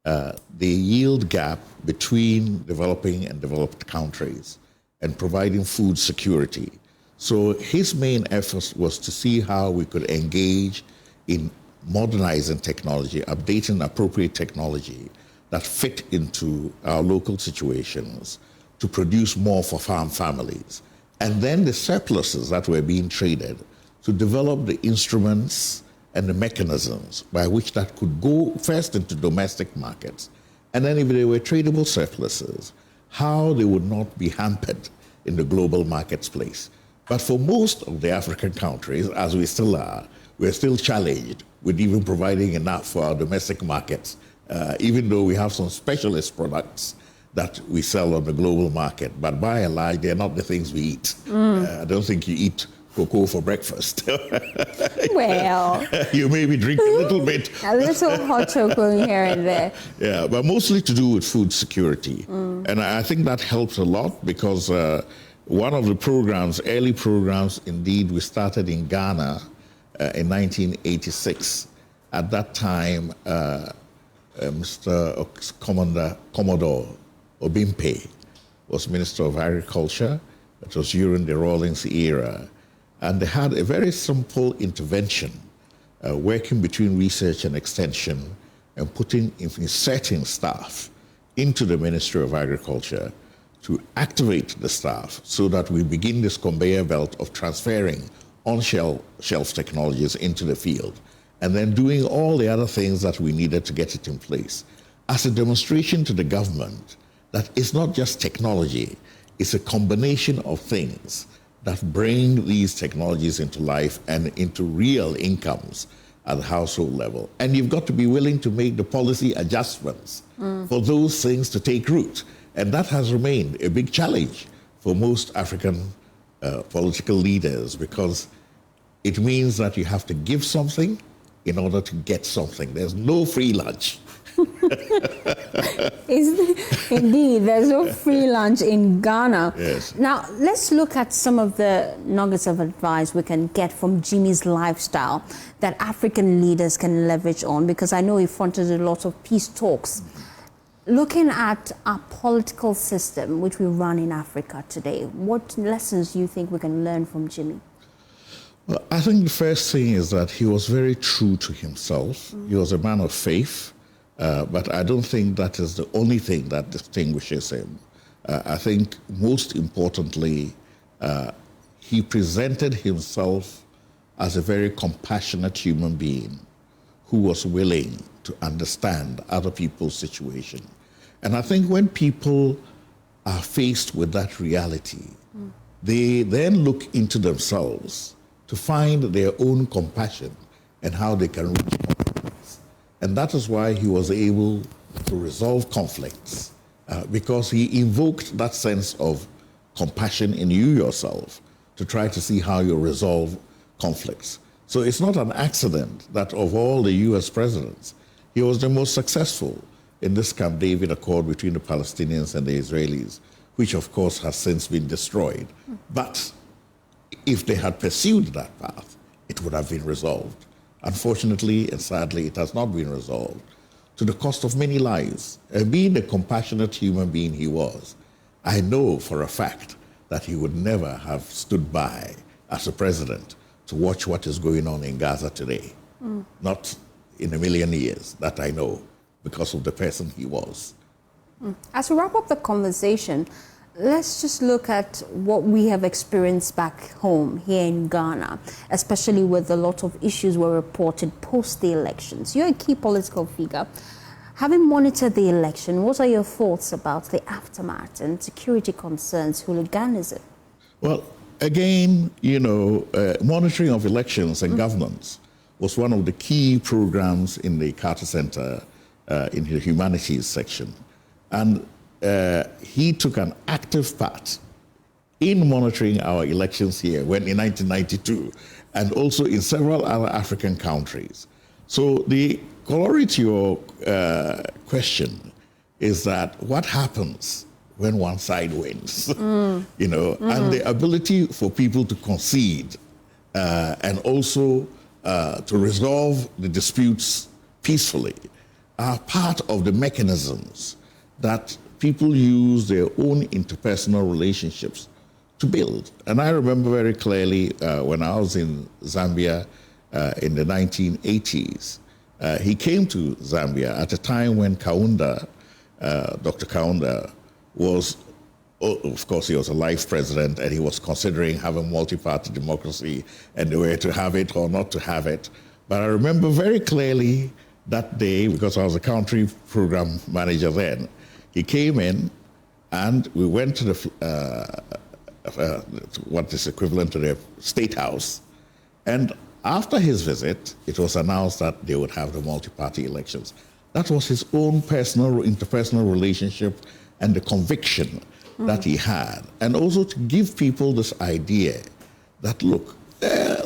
Speaker 14: the yield gap between developing and developed countries and providing food security. So his main effort was to see how we could engage in modernizing technology, updating appropriate technology that fit into our local situations to produce more for farm families. And then the surpluses that were being traded to develop the instruments and the mechanisms by which that could go first into domestic markets. And then if there were tradable surpluses, how they would not be hampered in the global marketplace. But for most of the African countries, as we still are, we're still challenged with even providing enough for our domestic markets, even though we have some specialist products that we sell on the global market, but by and large, they're not the things we eat. I don't think you eat cocoa for breakfast.
Speaker 1: Well,
Speaker 14: you maybe drink a little bit.
Speaker 1: A little hot chocolate here and there.
Speaker 14: Yeah, but mostly to do with food security. And I think that helps a lot because one of the programs, early programs, indeed, we started in Ghana in 1986. At that time, Mr. Commodore Obimpe was Minister of Agriculture. It was during the Rawlings era. And they had a very simple intervention, working between research and extension and inserting staff into the Ministry of Agriculture to activate the staff so that we begin this conveyor belt of transferring on-shelf technologies into the field and then doing all the other things that we needed to get it in place as a demonstration to the government that it's not just technology, it's a combination of things that bring these technologies into life and into real incomes at the household level. And you've got to be willing to make the policy adjustments for those things to take root. And that has remained a big challenge for most African political leaders because it means that you have to give something in order to get something. There's no free lunch.
Speaker 1: Indeed, there's no free lunch in Ghana.
Speaker 14: Yes.
Speaker 1: Now, let's look at some of the nuggets of advice we can get from Jimmy's lifestyle that African leaders can leverage on, because I know he fronted a lot of peace talks. Looking at our political system, which we run in Africa today, what lessons do you think we can learn from Jimmy?
Speaker 14: Well, I think the first thing is that he was very true to himself. He was a man of faith. But I don't think that is the only thing that distinguishes him. I think most importantly, he presented himself as a very compassionate human being who was willing to understand other people's situation. And I think when people are faced with that reality, they then look into themselves to find their own compassion and how they can reach compromise. And that is why he was able to resolve conflicts, because he invoked that sense of compassion in you yourself to try to see how you resolve conflicts. So it's not an accident that of all the US presidents, he was the most successful in this Camp David Accord between the Palestinians and the Israelis, which of course has since been destroyed. But if they had pursued that path, it would have been resolved. Unfortunately and sadly, it has not been resolved to the cost of many lives. And being the compassionate human being he was, I know for a fact that he would never have stood by as a president to watch what is going on in Gaza today. Not in a million years, that I know, because of the person he was.
Speaker 1: As we wrap up the conversation, let's just look at what we have experienced back home here in Ghana, especially with a lot of issues were reported post the elections. You're a key political figure. Having monitored the election, what are your thoughts about the aftermath and security concerns, hooliganism?
Speaker 14: Well, again, monitoring of elections and governance was one of the key programs in the Carter Center in the humanities section. And he took an active part in monitoring our elections here in 1992 and also in several other African countries. So the corollary to your question is that what happens when one side wins, and the ability for people to concede and also to resolve the disputes peacefully are part of the mechanisms that people use their own interpersonal relationships to build. And I remember very clearly when I was in Zambia in the 1980s, he came to Zambia at a time when Kaunda, Dr. Kaunda, was, of course, he was a life president and he was considering having multi-party democracy and the way to have it or not to have it. But I remember very clearly that day, because I was a country program manager then, he came in and we went to the, what is equivalent to the State House. And after his visit, it was announced that they would have the multi-party elections. That was his own personal, interpersonal relationship and the conviction that he had, and also to give people this idea that, look,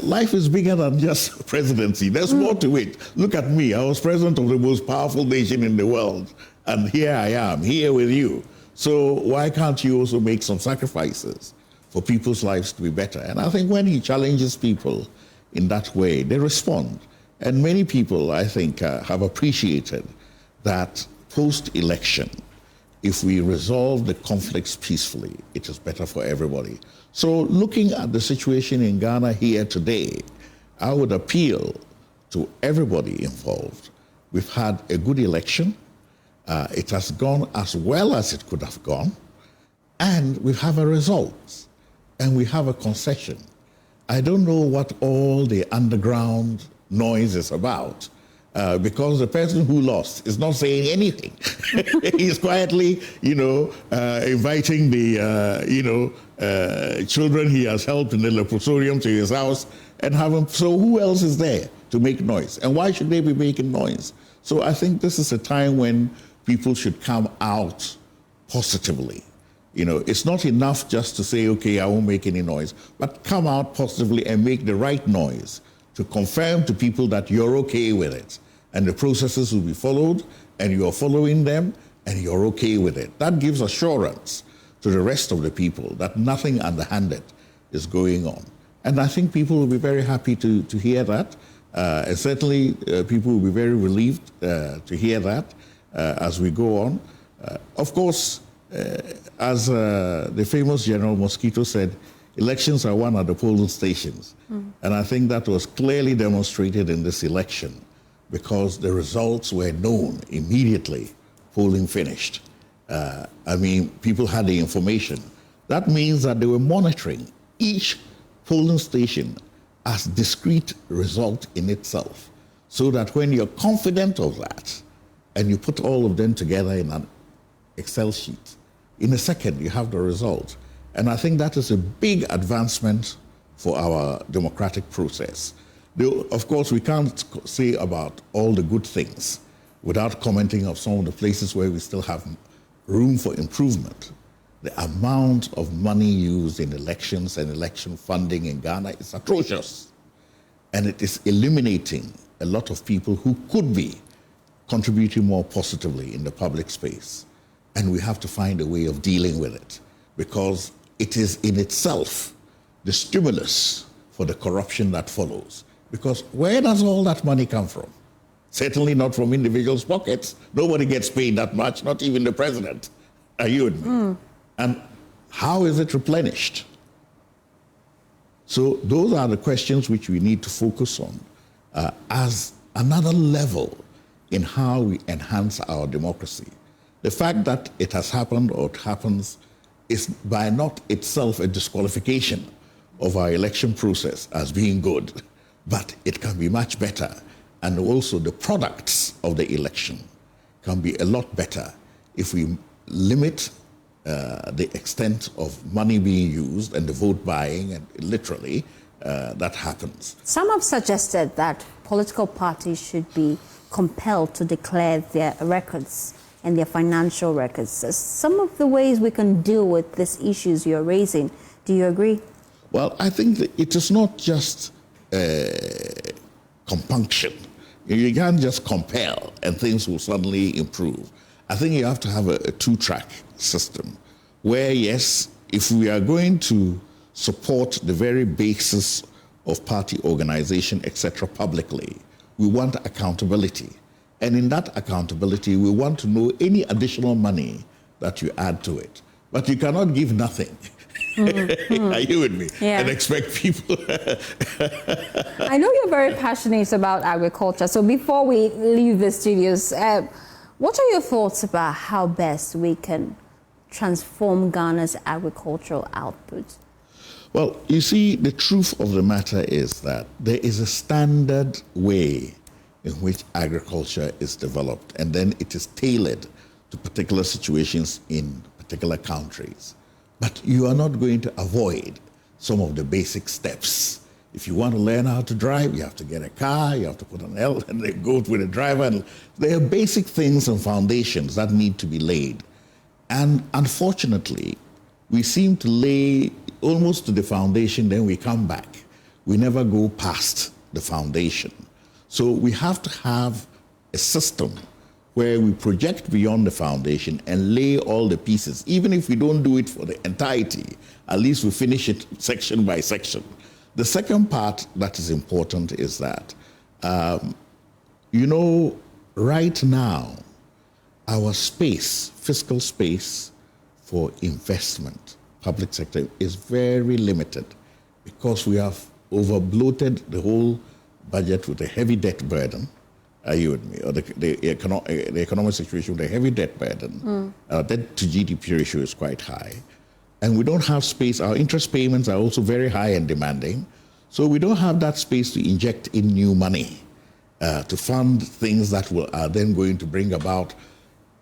Speaker 14: life is bigger than just presidency. There's more to it. Look at me. I was president of the most powerful nation in the world, and here I am, here with you. So why can't you also make some sacrifices for people's lives to be better? And I think when he challenges people in that way, they respond. And many people, I think, have appreciated that post-election, if we resolve the conflicts peacefully, it is better for everybody. So looking at the situation in Ghana here today, I would appeal to everybody involved. We've had a good election. It has gone as well as it could have gone. And we have a result. And we have a concession. I don't know what all the underground noise is about. Because the person who lost is not saying anything. He's quietly, inviting the, children he has helped in the leprosarium to his house and have them. So who else is there to make noise? And why should they be making noise? So I think this is a time when people should come out positively. It's not enough just to say, okay, I won't make any noise, but come out positively and make the right noise to confirm to people that you're okay with it. And the processes will be followed, and you're following them, and you're okay with it. That gives assurance to the rest of the people that nothing underhanded is going on. And I think people will be very happy to hear that. And certainly people will be very relieved to hear that as we go on. Of course, as the famous General Mosquito said, elections are won at the polling stations. And I think that was clearly demonstrated in this election, because the results were known immediately, polling finished. People had the information. That means that they were monitoring each polling station as discrete result in itself, so that when you're confident of that, and you put all of them together in an Excel sheet, in a second you have the result. And I think that is a big advancement for our democratic process. Of course, we can't say about all the good things without commenting on some of the places where we still have room for improvement. The amount of money used in elections and election funding in Ghana is atrocious. And it is eliminating a lot of people who could be contributing more positively in the public space. And we have to find a way of dealing with it, because it is in itself the stimulus for the corruption that follows. Because where does all that money come from? Certainly not from individuals' pockets. Nobody gets paid that much, not even the president. Are you with me? And how is it replenished? So those are the questions which we need to focus on as another level in how we enhance our democracy. The fact that it has happened or it happens is by not itself a disqualification of our election process as being good, but it can be much better. And also the products of the election can be a lot better if we limit the extent of money being used and the vote buying, and literally that happens.
Speaker 1: Some have suggested that political parties should be compelled to declare their records and their financial records. Some of the ways we can deal with these issues you're raising, do you agree?
Speaker 14: Well, I think that it is not just compunction. You can't just compel and things will suddenly improve. I think you have to have a two-track system where, yes, if we are going to support the very basis of party organization, etc., publicly, we want accountability. And in that accountability, we want to know any additional money that you add to it. But you cannot give nothing. Are you with me?
Speaker 1: Yeah.
Speaker 14: And expect people.
Speaker 1: I know you're very passionate about agriculture. So before we leave the studios, what are your thoughts about how best we can transform Ghana's agricultural output?
Speaker 14: Well, you see, the truth of the matter is that there is a standard way in which agriculture is developed, and then it is tailored to particular situations in particular countries. But you are not going to avoid some of the basic steps. If you want to learn how to drive, you have to get a car, you have to put an L and then go with a driver. And there are basic things and foundations that need to be laid. And unfortunately, we seem to lay almost to the foundation, then we come back. We never go past the foundation. So we have to have a system where we project beyond the foundation and lay all the pieces. Even if we don't do it for the entirety, at least we finish it section by section. The second part that is important is that, right now, our space, fiscal space for investment, public sector, is very limited because we have over-bloated the whole budget with a heavy debt burden. Are you with me? Or the economic situation with a heavy debt burden. Debt to GDP ratio is quite high. And we don't have space. Our interest payments are also very high and demanding. So we don't have that space to inject in new money to fund things that are then going to bring about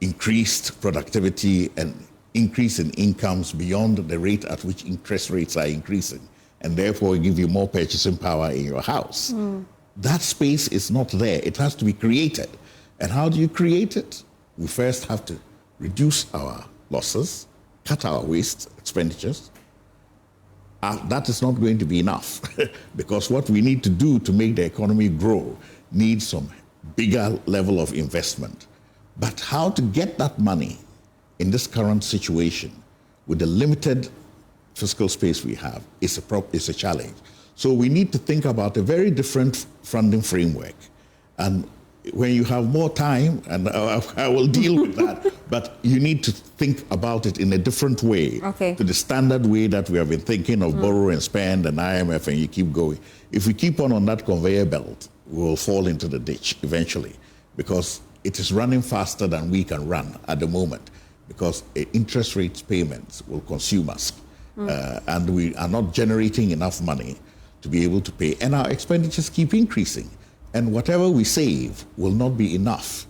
Speaker 14: increased productivity and increase in incomes beyond the rate at which interest rates are increasing, and therefore give you more purchasing power in your house. That space is not there. It has to be created. And how do you create it? We first have to reduce our losses, cut our waste expenditures. That is not going to be enough because what we need to do to make the economy grow needs some bigger level of investment. But how to get that money in this current situation with the limited fiscal space we have is a challenge. So we need to think about a very different funding framework. And when you have more time, and I will deal with that, but you need to think about it in a different way to the standard way that we have been thinking of borrow and spend and IMF, and you keep going. If we keep on that conveyor belt, we will fall into the ditch eventually because it is running faster than we can run at the moment because interest rates payments will consume us. And we are not generating enough money to be able to pay. And our expenditures keep increasing. And whatever we save will not be enough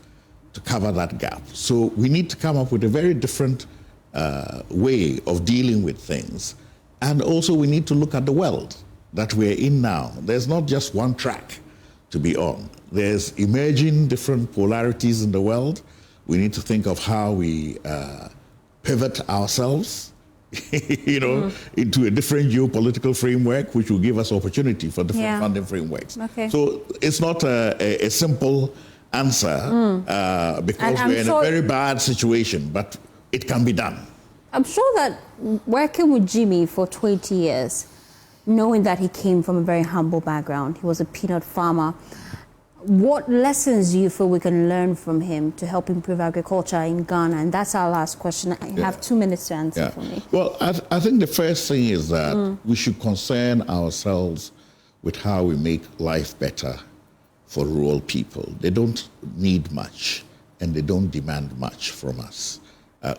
Speaker 14: to cover that gap. So we need to come up with a very different way of dealing with things. And also we need to look at the world that we're in now. There's not just one track to be on. There's emerging different polarities in the world. We need to think of how we pivot ourselves into a different geopolitical framework, which will give us opportunity for different funding frameworks. So it's not a simple answer because we're in a very bad situation, but it can be done.
Speaker 1: I'm sure that working with Jimmy for 20 years, knowing that he came from a very humble background, he was a peanut farmer, what lessons do you feel we can learn from him to help improve agriculture in Ghana? And that's our last question. You have 2 minutes to answer for me.
Speaker 14: Well, I think the first thing is that we should concern ourselves with how we make life better for rural people. They don't need much and they don't demand much from us.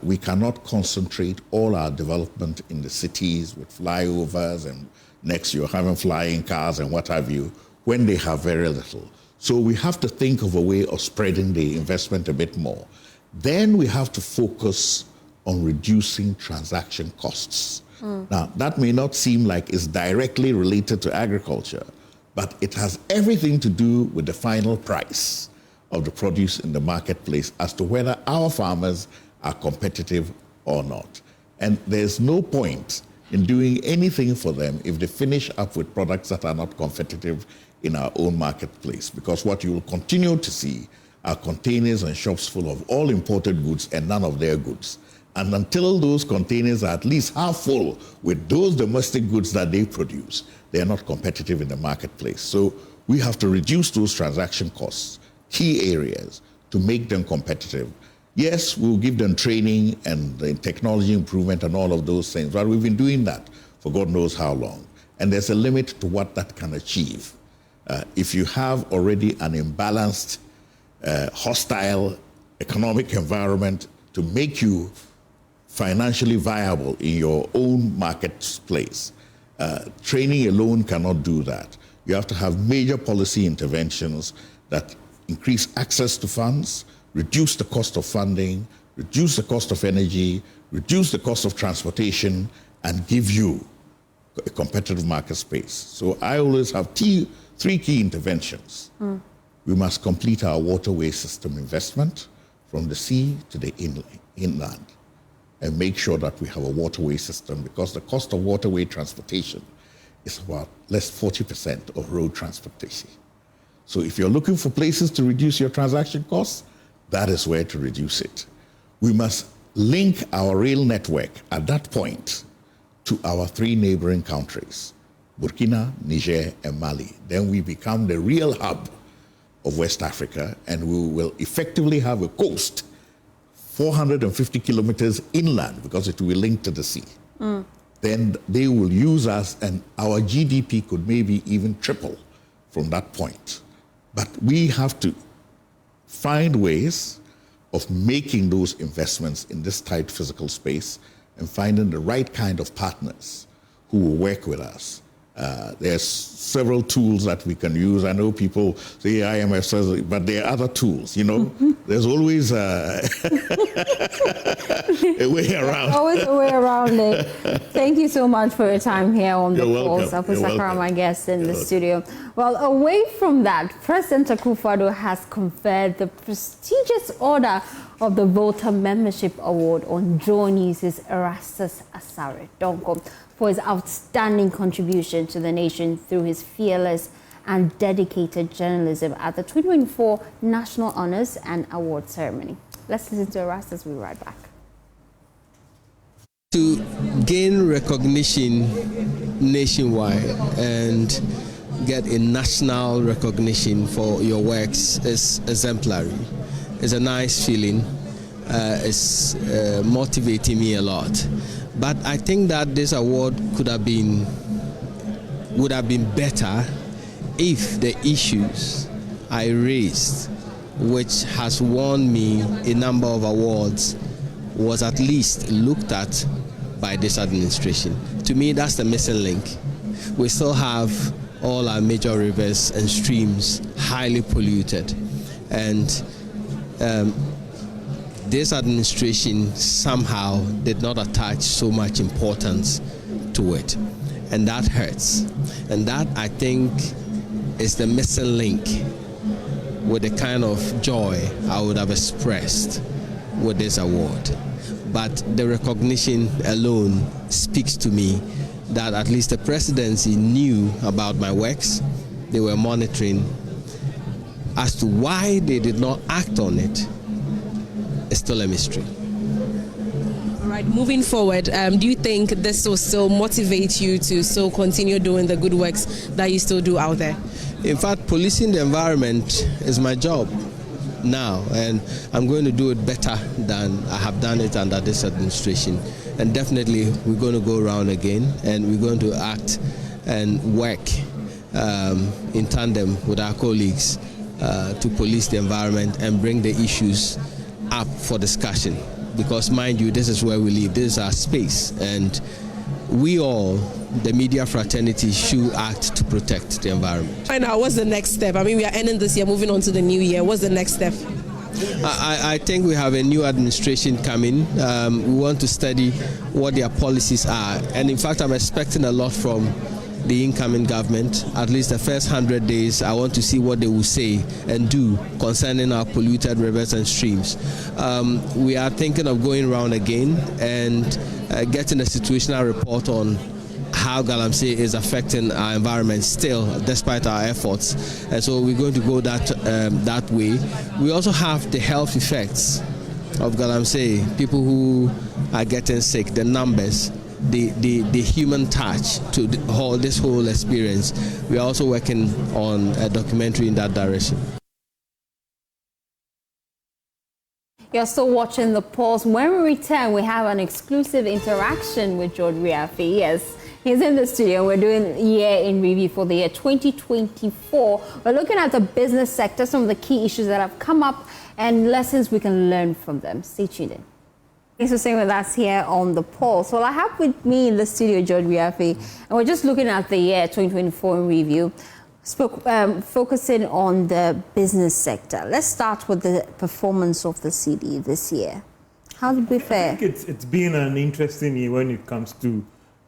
Speaker 14: We cannot concentrate all our development in the cities with flyovers and next you're having flying cars and what have you when they have very little. So we have to think of a way of spreading the investment a bit more. Then we have to focus on reducing transaction costs. Now, that may not seem like it's directly related to agriculture, but it has everything to do with the final price of the produce in the marketplace as to whether our farmers are competitive or not. And there's no point in doing anything for them if they finish up with products that are not competitive in our own marketplace, because what you will continue to see are containers and shops full of all imported goods and none of their goods. And until those containers are at least half full with those domestic goods that they produce, they are not competitive in the marketplace. So we have to reduce those transaction costs, key areas, to make them competitive. Yes, we'll give them training and technology improvement and all of those things, but we've been doing that for God knows how long. And there's a limit to what that can achieve. If you have already an imbalanced, hostile economic environment to make you financially viable in your own marketplace, training alone cannot do that. You have to have major policy interventions that increase access to funds, reduce the cost of funding, reduce the cost of energy, reduce the cost of transportation, and give you a competitive market space. So I always have three key interventions. We must complete our waterway system investment from the sea to the inland. and make sure that we have a waterway system, because the cost of waterway transportation is about less 40% of road transportation. So if you're looking for places to reduce your transaction costs, that is where to reduce it. We must link our rail network at that point to our 3 neighboring countries, Burkina, Niger, and Mali. Then we become the real hub of West Africa, and we will effectively have a coast 450 kilometers inland, because it will be linked to the sea. Then they will use us, and our GDP could maybe even triple from that point. But we have to find ways of making those investments in this tight physical space and finding the right kind of partners who will work with us. There's several tools that we can use. I know people say IMF says, but there are other tools, you know. There's always a way around.
Speaker 1: Always a way around it. Thank you so much for your time here on the Pulse. Apu Sakara, my guest in the studio. Well, away from that, President Akufo-Addo has conferred the prestigious Order of the Voter Membership Award on Joy News' Erastus Asare Donko for his outstanding contribution to the nation through his fearless and dedicated journalism at the 2024 National Honors and Award Ceremony. Let's listen to Erastus. We'll be right back.
Speaker 15: To gain recognition nationwide and get a national recognition for your works is exemplary. It's a nice feeling. It's motivating me a lot. But I think that this award would have been better if the issues I raised, which has won me a number of awards, was at least looked at by this administration. To me, that's the missing link. We still have all our major rivers and streams highly polluted, and this administration somehow did not attach so much importance to it, and that hurts. And that, I think, is the missing link with the kind of joy I would have expressed with this award. But the recognition alone speaks to me that at least the presidency knew about my works. They were monitoring. As to why they did not act on it, it's still a mystery.
Speaker 16: All right, moving forward, do you think this will still motivate you to still continue doing the good works that you still do out there?
Speaker 15: In fact, policing the environment is my job now, and I'm going to do it better than I have done it under this administration. And definitely we're going to go around again, and we're going to act and work in tandem with our colleagues to police the environment and bring the issues up for discussion, because mind you, this is where we live, this is our space, and we all, the media fraternity, should act to protect the environment.
Speaker 16: Right now, what's the next step? I mean, we are ending this year, moving on to the new year. What's the next step?
Speaker 15: I think we have a new administration coming. We want to study what their policies are, and in fact I'm expecting a lot from the incoming government. At least the first 100 days, I want to see what they will say and do concerning our polluted rivers and streams. We are thinking of going around again and getting a situational report on how Galamsey is affecting our environment still, despite our efforts. And so we're going to go that way. We also have the health effects of Galamsey, people who are getting sick, the numbers, the human touch to this whole experience. We are also working on a documentary in that direction.
Speaker 1: You're still watching The Pulse. When we return, we have an exclusive interaction with George Riafi. Yes, he's in the studio. We're doing year in review for the year 2024. We're looking at the business sector, some of the key issues that have come up and lessons we can learn from them. Stay tuned in. Thanks for staying with us here on The Pulse. Well, I have with me in the studio George Riafi, and we're just looking at the year 2024 in review, focusing on the business sector. Let's start with the performance of the CD this year. How did we fare?
Speaker 17: I think it's been an interesting year when it comes to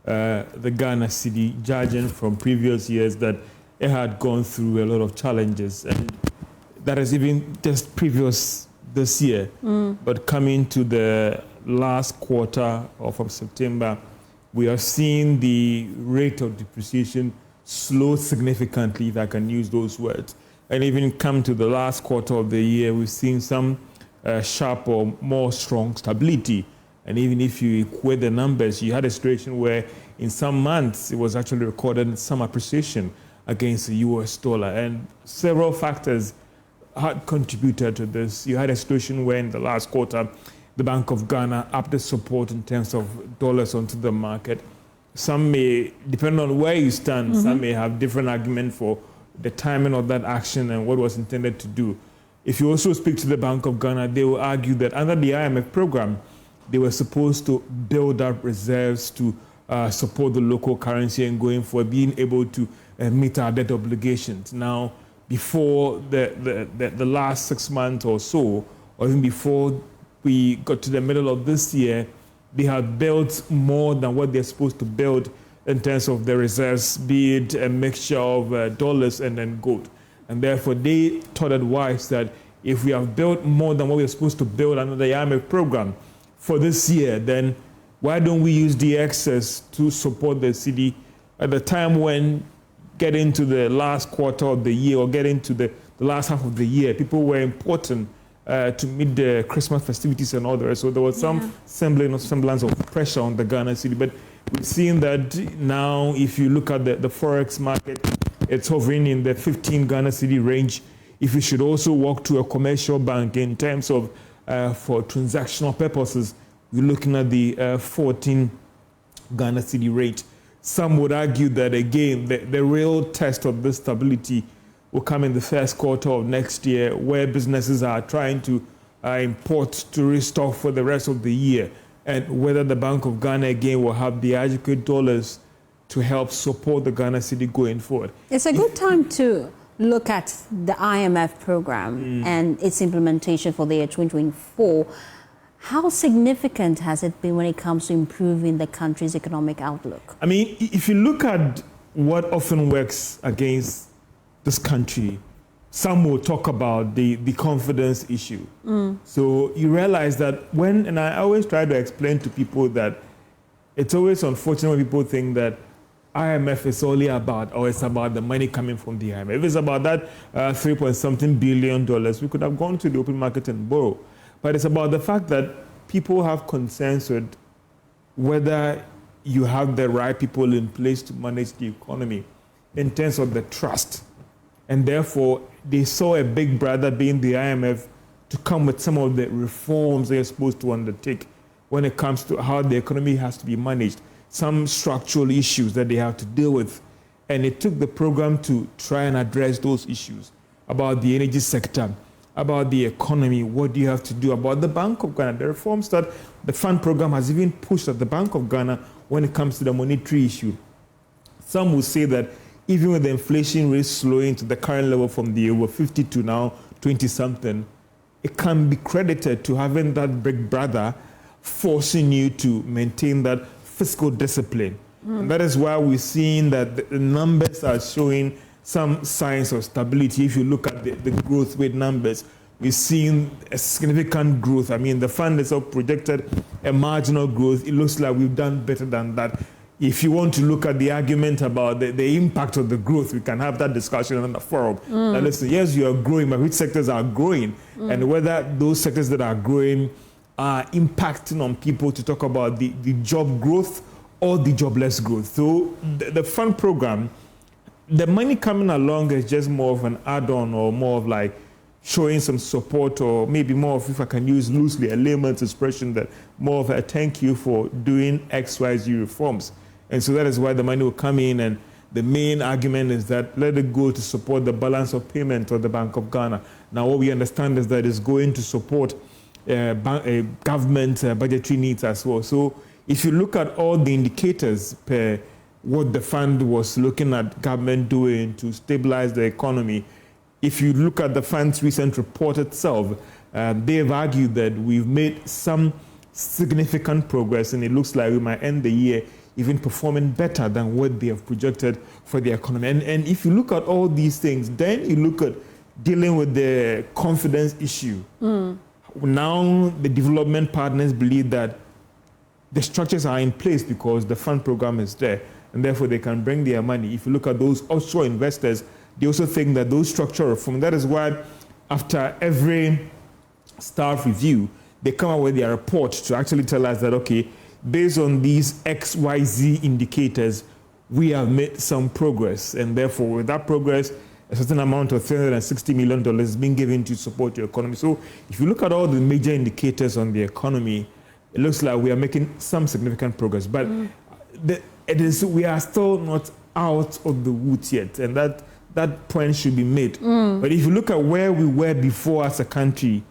Speaker 17: the Ghana CD, judging from previous years that it had gone through a lot of challenges, and that is even just previous this year. But coming to the last quarter or from September, we are seeing the rate of depreciation slow significantly, if I can use those words. And even come to the last quarter of the year, we've seen some sharp or more strong stability. And even if you equate the numbers, you had a situation where in some months it was actually recorded some appreciation against the US dollar. And several factors had contributed to this. You had a situation where in the last quarter, the Bank of Ghana upped the support in terms of dollars onto the market. Some may, depending on where you stand, some may have different argument for the timing of that action and what was intended to do. If you also speak to the Bank of Ghana, they will argue that under the IMF program, they were supposed to build up reserves to support the local currency and going for being able to meet our debt obligations. Now, before the last 6 months or so, or even before we got to the middle of this year, they had built more than what they're supposed to build in terms of the reserves, be it a mixture of dollars and then gold. And therefore, they thought it wise that if we have built more than what we're supposed to build under the IMF program for this year, then why don't we use the excess to support the cedi at the time when getting to the last quarter of the year or getting to the last half of the year, people were important to meet the Christmas festivities and all the rest. So there was some semblance of pressure on the Ghana cedi. But we've seen that now, if you look at the Forex market, it's hovering in the 15 Ghana cedi range. If you should also walk to a commercial bank in terms of for transactional purposes, we're looking at the 14 Ghana cedi rate. Some would argue that, again, the real test of this stability will come in the first quarter of next year, where businesses are trying to import to restock for the rest of the year, and whether the Bank of Ghana again will have the adequate dollars to help support the Ghana cedi going forward.
Speaker 1: It's a good time to look at the IMF program and its implementation for the year 2024. How significant has it been when it comes to improving the country's economic outlook?
Speaker 17: I mean, if you look at what often works against this country, some will talk about the confidence issue. So you realize that and I always try to explain to people that it's always unfortunate when people think that IMF is only about, or it's about the money coming from the IMF. If it's about that $3.something billion, we could have gone to the open market and borrow. But it's about the fact that people have concerns with whether you have the right people in place to manage the economy in terms of the trust. And therefore, they saw a big brother being the IMF to come with some of the reforms they're supposed to undertake when it comes to how the economy has to be managed, some structural issues that they have to deal with. And it took the program to try and address those issues about the energy sector, about the economy, what do you have to do about the Bank of Ghana, the reforms that the fund program has even pushed at the Bank of Ghana when it comes to the monetary issue. Some will say that even with the inflation rate slowing to the current level from the over 50 to now 20-something, it can be credited to having that big brother forcing you to maintain that fiscal discipline. And that is why we're seeing that the numbers are showing some signs of stability. If you look at the growth rate numbers, we're seeing a significant growth. I mean, the fund is projected a marginal growth. It looks like we've done better than that. If you want to look at the argument about the impact of the growth, we can have that discussion on the forum. Now listen, yes, you are growing, but which sectors are growing? And whether those sectors that are growing are impacting on people to talk about the job growth or the jobless growth. So the fund program, the money coming along is just more of an add-on or more of like showing some support, or maybe more of, if I can use loosely a layman's expression, that more of a thank you for doing XYZ reforms. And so that is why the money will come in, and the main argument is that let it go to support the balance of payment of the Bank of Ghana. Now what we understand is that it's going to support government budgetary needs as well. So if you look at all the indicators per what the fund was looking at government doing to stabilize the economy, if you look at the fund's recent report itself, they have argued that we've made some significant progress, and it looks like we might end the year even performing better than what they have projected for the economy. And if you look at all these things, then you look at dealing with the confidence issue. Now the development partners believe that the structures are in place because the fund program is there, and therefore they can bring their money. If you look at those offshore investors, they also think that those structural reform, that is why after every staff review, they come out with their report to actually tell us that, okay, based on these XYZ indicators, we have made some progress. And therefore, with that progress, a certain amount of $360 million is being given to support your economy. So if you look at all the major indicators on the economy, it looks like we are making some significant progress. But we are still not out of the woods yet. And that point should be made. But if you look at where we were before as a country,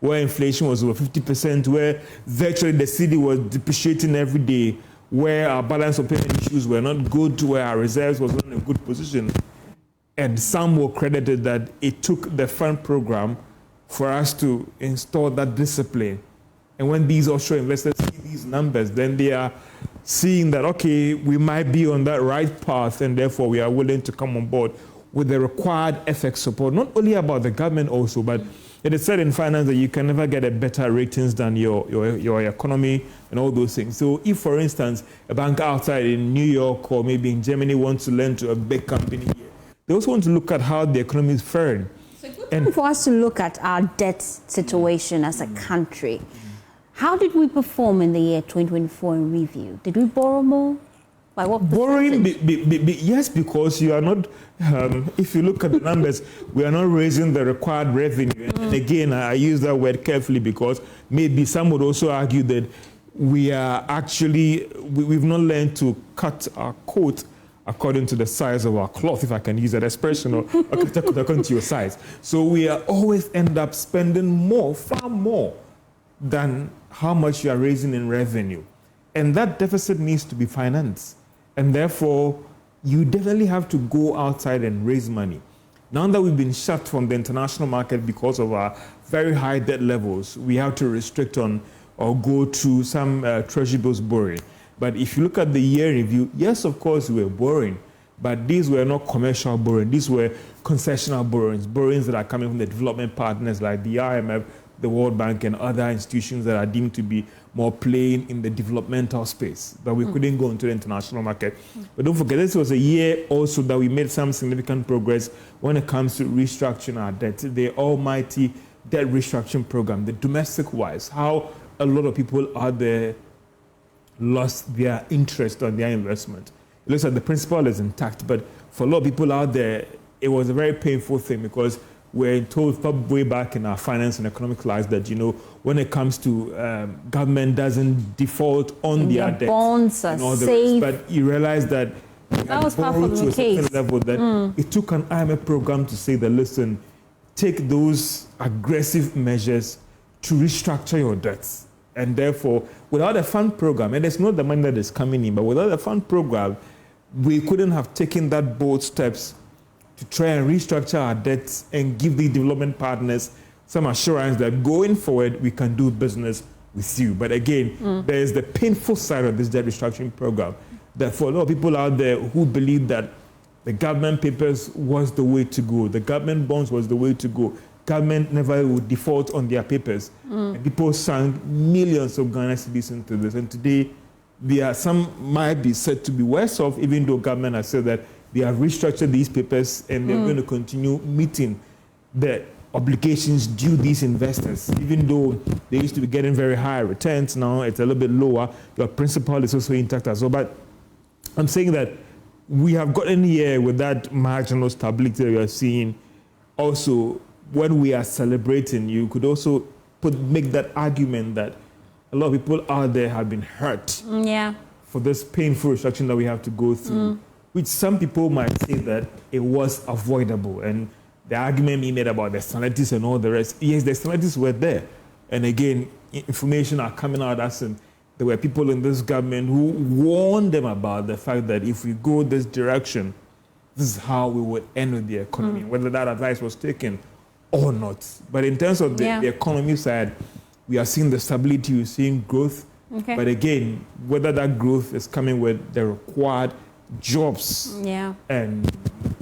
Speaker 17: where inflation was over 50%, where virtually the city was depreciating every day, where our balance of payment issues were not good, where our reserves was not in a good position, and some were credited that it took the fund program for us to install that discipline. And when these offshore investors see these numbers, then they are seeing that, okay, we might be on that right path, and therefore we are willing to come on board with the required FX support, not only about the government also, but it is said in finance that you can never get a better ratings than your economy and all those things. So if, for instance, a bank outside in New York or maybe in Germany wants to lend to a big company here, they also want to look at how the economy is faring.
Speaker 1: And for us to look at our debt situation as a country, how did we perform in the year 2024 in review? Did we borrow more? By what
Speaker 17: borrowing, yes, because you are not, if you look at the numbers, we are not raising the required revenue. And again, I use that word carefully because maybe some would also argue that we are actually, we've not learned to cut our coat according to the size of our cloth, if I can use that expression, or according to your size. So we are always end up spending more, far more than how much you are raising in revenue. And that deficit needs to be financed. And therefore, you definitely have to go outside and raise money. Now that we've been shut from the international market because of our very high debt levels, we have to restrict on or go to some treasury bills borrowing. But if you look at the year review, yes, of course, we were borrowing, but these were not commercial borrowing. These were concessional borrowings that are coming from the development partners like the IMF, the World Bank, and other institutions that are deemed to be more playing in the developmental space. But we couldn't go into the international market. But don't forget, this was a year also that we made some significant progress when it comes to restructuring our debt. The almighty debt restructuring program, the domestic-wise, how a lot of people out there lost their interest on their investment. It looks like the principle is intact, but for a lot of people out there, it was a very painful thing because we're told way back in our finance and economic class that, you know, when it comes to government doesn't default on their debt.
Speaker 1: Bonds are safe.
Speaker 17: But you realize that
Speaker 1: was part of the case.
Speaker 17: To a certain level that it took an IMF program to say that, listen, take those aggressive measures to restructure your debts. And therefore, without a fund program, and it's not the money that is coming in, but without a fund program, we couldn't have taken that bold steps to try and restructure our debts and give the development partners some assurance that going forward, we can do business with you. But again, there is the painful side of this debt restructuring program that for a lot of people out there who believe that the government papers was the way to go, the government bonds was the way to go, government never would default on their papers. And people sank millions of Ghana cedis into this. And today, some might be said to be worse off, even though government has said that they have restructured these papers and they're going to continue meeting the obligations due these investors. Even though they used to be getting very high returns, now it's a little bit lower. Your principal is also intact as well. But I'm saying that we have gotten here with that marginal stability that we are seeing. Also, when we are celebrating, you could also make that argument that a lot of people out there have been hurt for this painful restructuring that we have to go through, which some people might say that it was avoidable. And the argument being made about the externalities and all the rest, yes, the externalities were there. And again, information are coming out as in there were people in this government who warned them about the fact that if we go this direction, this is how we would end with the economy, whether that advice was taken or not. But in terms of the economy side, we are seeing the stability, we're seeing growth. But again, whether that growth is coming with the required jobs and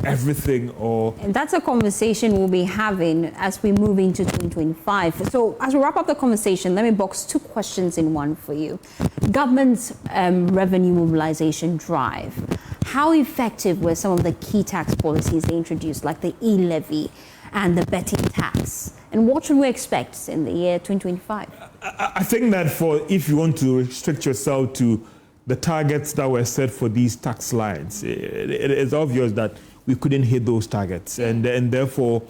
Speaker 17: everything, or...
Speaker 1: And that's a conversation we'll be having as we move into 2025. So as we wrap up the conversation, let me box two questions in one for you. Government's revenue mobilization drive. How effective were some of the key tax policies they introduced, like the e-levy and the betting tax? And what should we expect in the year 2025?
Speaker 17: I think that if you want to restrict yourself to the targets that were set for these tax lines, it is obvious that we couldn't hit those targets. And therefore,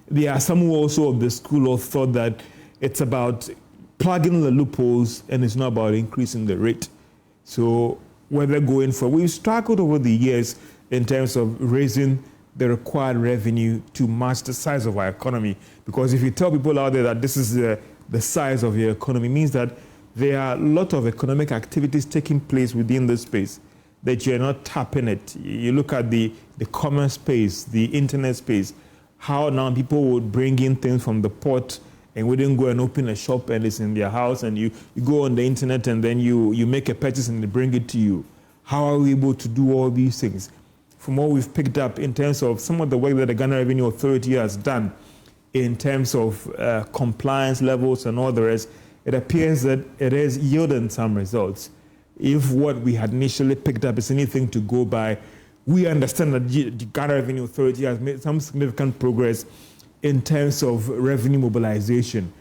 Speaker 17: there are some who also of the school of thought that it's about plugging the loopholes and it's not about increasing the rate. So whether we've struggled over the years in terms of raising the required revenue to match the size of our economy. Because if you tell people out there that this is the size of your economy, it means that there are a lot of economic activities taking place within this space that you're not tapping it. You look at the commerce space, the internet space, how now people would bring in things from the port and wouldn't go and open a shop and it's in their house, and you go on the internet and then you make a purchase and they bring it to you. How are we able to do all these things? From what we've picked up in terms of some of the work that the Ghana Revenue Authority has done in terms of compliance levels and all the rest, it appears that it is yielding some results. If what we had initially picked up is anything to go by, we understand that the Ghana Revenue Authority has made some significant progress in terms of revenue mobilization.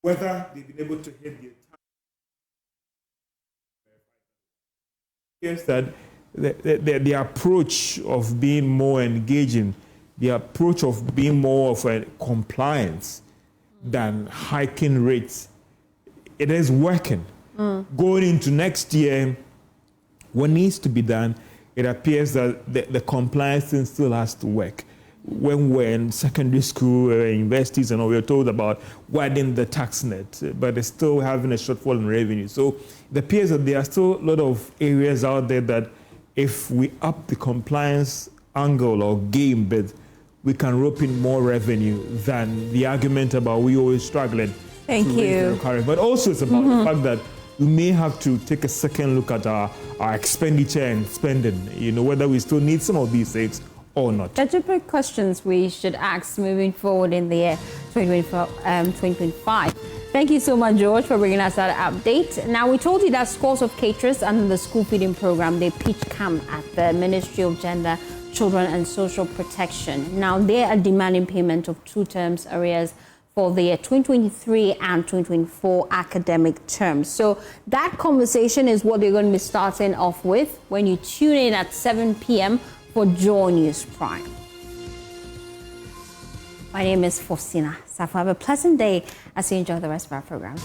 Speaker 17: Whether they've been able to hit the target, that the approach of being more engaging, the approach of being more of a compliance than hiking rates, it is working. Going into next year, what needs to be done, it appears that the compliance thing still has to work. When we're in secondary school, universities, and all, we're told about widening the tax net, but they're still having a shortfall in revenue. So it appears that there are still a lot of areas out there that if we up the compliance angle or game bit, we can rope in more revenue than the argument about we always struggling.
Speaker 1: Thank you.
Speaker 17: But also it's about the fact that we may have to take a second look at our expenditure and spending, whether we still need some of these things or not.
Speaker 1: There are different questions we should ask moving forward in the year 2025. Thank you so much, George, for bringing us that update. Now, we told you that scores of caterers under the school feeding program, they pitched camp at the Ministry of Gender, Children and Social Protection. Now, they are demanding payment of 2 terms arrears for the year 2023 and 2024 academic terms. So that conversation is what we're going to be starting off with when you tune in at 7 p.m. for Joy News Prime. My name is Faustina Safo. Have a pleasant day as you enjoy the rest of our program.